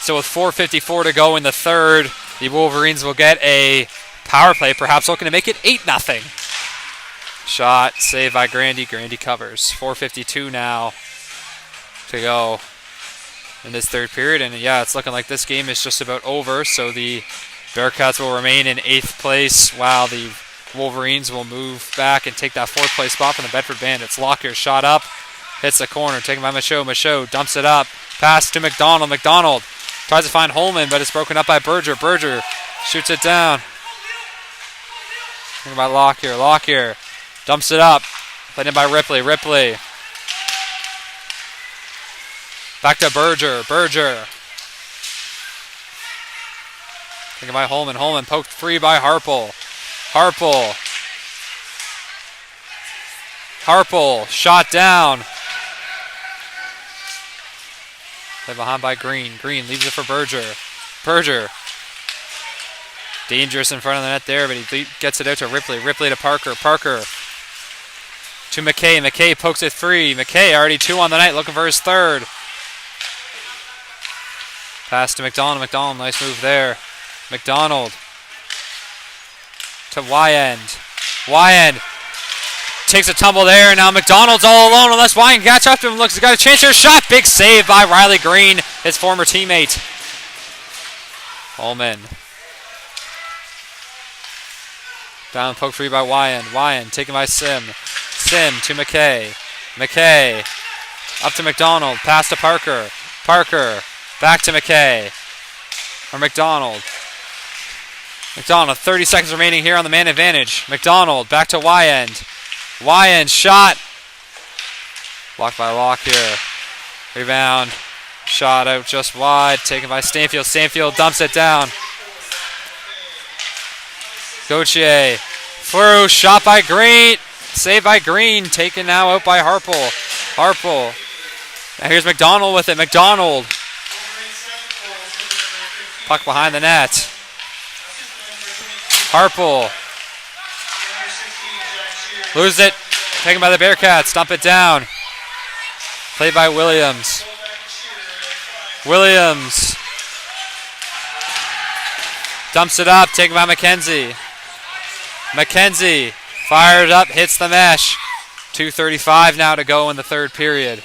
So with 4:54 to go in the third, the Wolverines will get a power play, perhaps looking to make it 8-0. Shot saved by Grandy. Grandy covers. 4:52 now to go in this third period. And yeah, it's looking like this game is just about over. So the Bearcats will remain in 8th place while the Wolverines will move back and take that 4th place spot from the Bedford Bandits. Lockyer shot up, hits the corner, taken by Michaud. Michaud dumps it up, pass to McDonald. McDonald tries to find Holman, but it's broken up by Berger. Berger shoots it down. Taken by Lockyer. Lockyer dumps it up, played in by Ripley. Ripley back to Berger. Berger taken by Holman. Holman poked free by Harpel. Harpel. Harpel shot down. Play behind by Green. Green leaves it for Berger. Berger. Dangerous in front of the net there, but he gets it out to Ripley. Ripley to Parker. Parker to McKay. McKay pokes it free. McKay already 2 on the night, looking for his 3rd. Pass to McDonald. McDonald, nice move there. McDonald to Wyand. Wyand takes a tumble there, and now McDonald's all alone unless Wyand can catch up to him. Looks, he's got a chance here. Shot. Big save by Riley Green, his former teammate. Holman. Down poke free by Wyand. Wyand taken by Sim. Sim to McKay. McKay up to McDonald. Pass to Parker. Parker back to McKay. Or McDonald. McDonald, 30 seconds remaining here on the man advantage. McDonald back to Wyand. Wyand shot. Blocked by Locke here. Rebound. Shot out just wide. Taken by Stanfield. Stanfield dumps it down. Gauthier. Through. Shot by Green. Saved by Green. Taken now out by Harple. Harple. Now here's McDonald with it. McDonald. Puck behind the net. Harple. Lose it. Taken by the Bearcats. Dump it down. Played by Williams. Williams. Dumps it up. Taken by McKenzie. McKenzie. Fired up. Hits the mesh. 2:35 now to go in the 3rd period.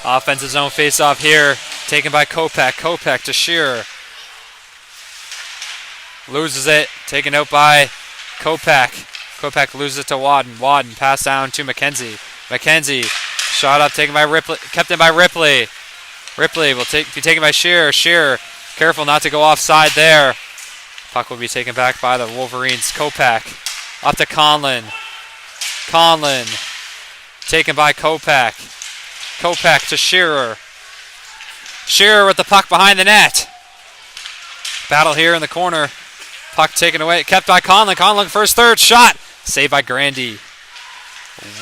Offensive zone face-off here, taken by Kopech. Kopech to Shearer. Loses it, taken out by Kopech. Kopech loses it to Wadden. Wadden pass down to McKenzie. McKenzie shot up, taken by Ripley. Kept in by Ripley. Ripley will be taken by Shearer. Shearer, careful not to go offside there. Puck will be taken back by the Wolverines. Kopech up to Conlon. Conlon taken by Kopech. Kopech to Shearer. Shearer with the puck behind the net. Battle here in the corner. Puck taken away. Kept by Conlon. Conlon for his 3rd shot. Saved by Grandy.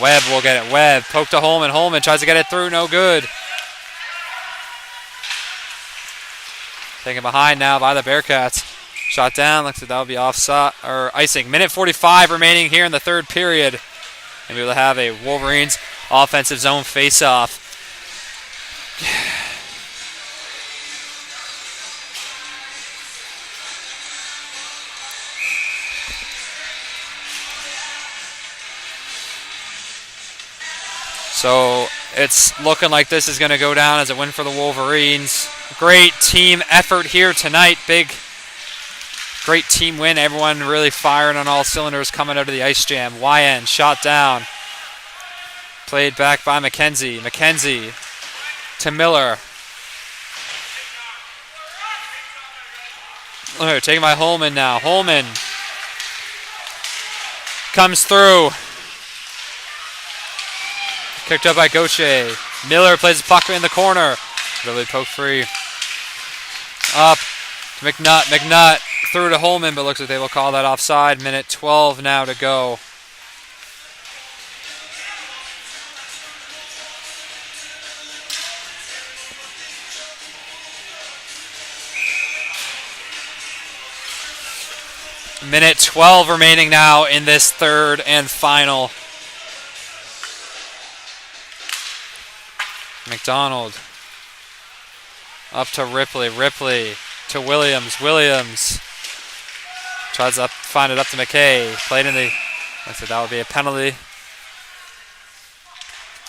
Webb will get it. Webb poked to Holman. Holman tries to get it through. No good. Taken behind now by the Bearcats. Shot down. Looks like that will be offside or icing. Minute 45 remaining here in the 3rd period. And we will have a Wolverines offensive zone face-off. So it's looking like this is going to go down as a win for the Wolverines. Great team effort here tonight. Great team win. Everyone really firing on all cylinders coming out of the ice jam. YN shot down. Played back by McKenzie. McKenzie to Miller. Taken by Holman now. Holman comes through. Kicked up by Gauthier. Miller plays the puck in the corner. Really poked free. Up to McNutt. McNutt through to Holman, but looks like they will call that offside. Minute 12 now to go. Minute 12 remaining now in this 3rd and final. McDonald up to Ripley. Ripley to Williams. Williams tries to find it up to McKay. Played in the... I said that would be a penalty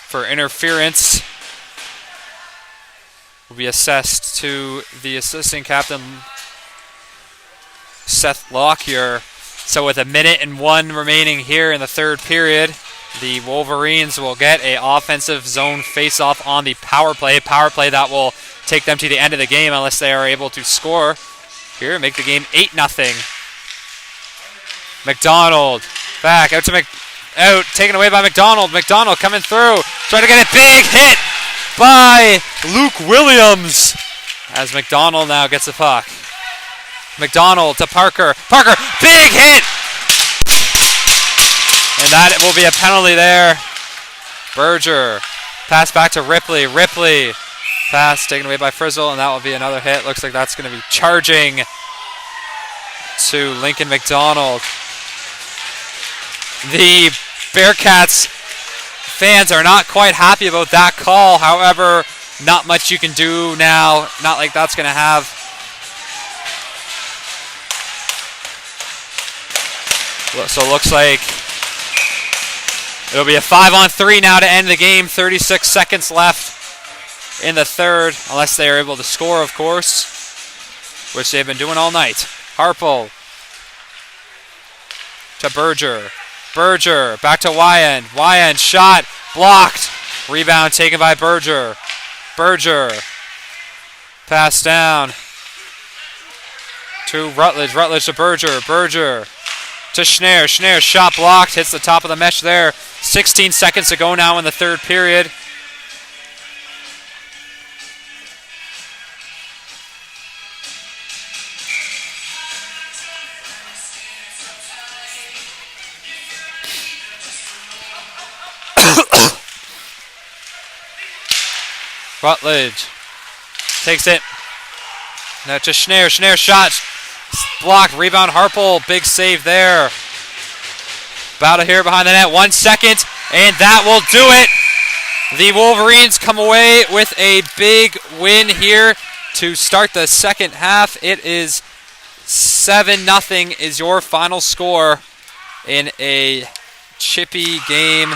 for interference. Will be assessed to the assistant captain, Seth Lockyer. So with 1:01 remaining here in the 3rd period, the Wolverines will get a offensive zone face-off on the power play. Power play that will take them to the end of the game unless they are able to score here and make the game 8-0. McDonald back out to taken away by McDonald. McDonald coming through, trying to get a big hit by Luke Williams as McDonald now gets the puck. McDonald to Parker. Parker, big hit! And that will be a penalty there. Berger. Pass back to Ripley. Ripley. Pass taken away by Frizzle, and that will be another hit. Looks like that's going to be charging to Lincoln McDonald. The Bearcats fans are not quite happy about that call. However, not much you can do now. Not like that's going to have. So it looks like it'll be a 5-on-3 now to end the game. 36 seconds left in the third, unless they are able to score, of course, which they've been doing all night. Harple to Berger. Berger back to Wyan. Wyan shot blocked. Rebound taken by Berger. Berger pass down to Rutledge. Rutledge to Berger. Berger to Schneier. Schneier shot blocked. Hits the top of the mesh there. 16 seconds to go now in the third period. Rutledge takes it. Now to Schneier. Schneier shot blocked. Rebound Harple. Big save there. About to hear behind the net. 1 second, and that will do it. The Wolverines come away with a big win here to start the second half. It is 7-0 is your final score in a chippy game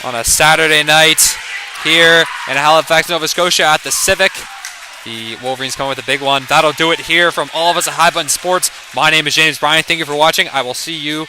on a Saturday night here in Halifax, Nova Scotia at the Civic. The Wolverines come with a big one. That'll do it here from all of us at High Button Sports. My name is James Bryan. Thank you for watching. I will see you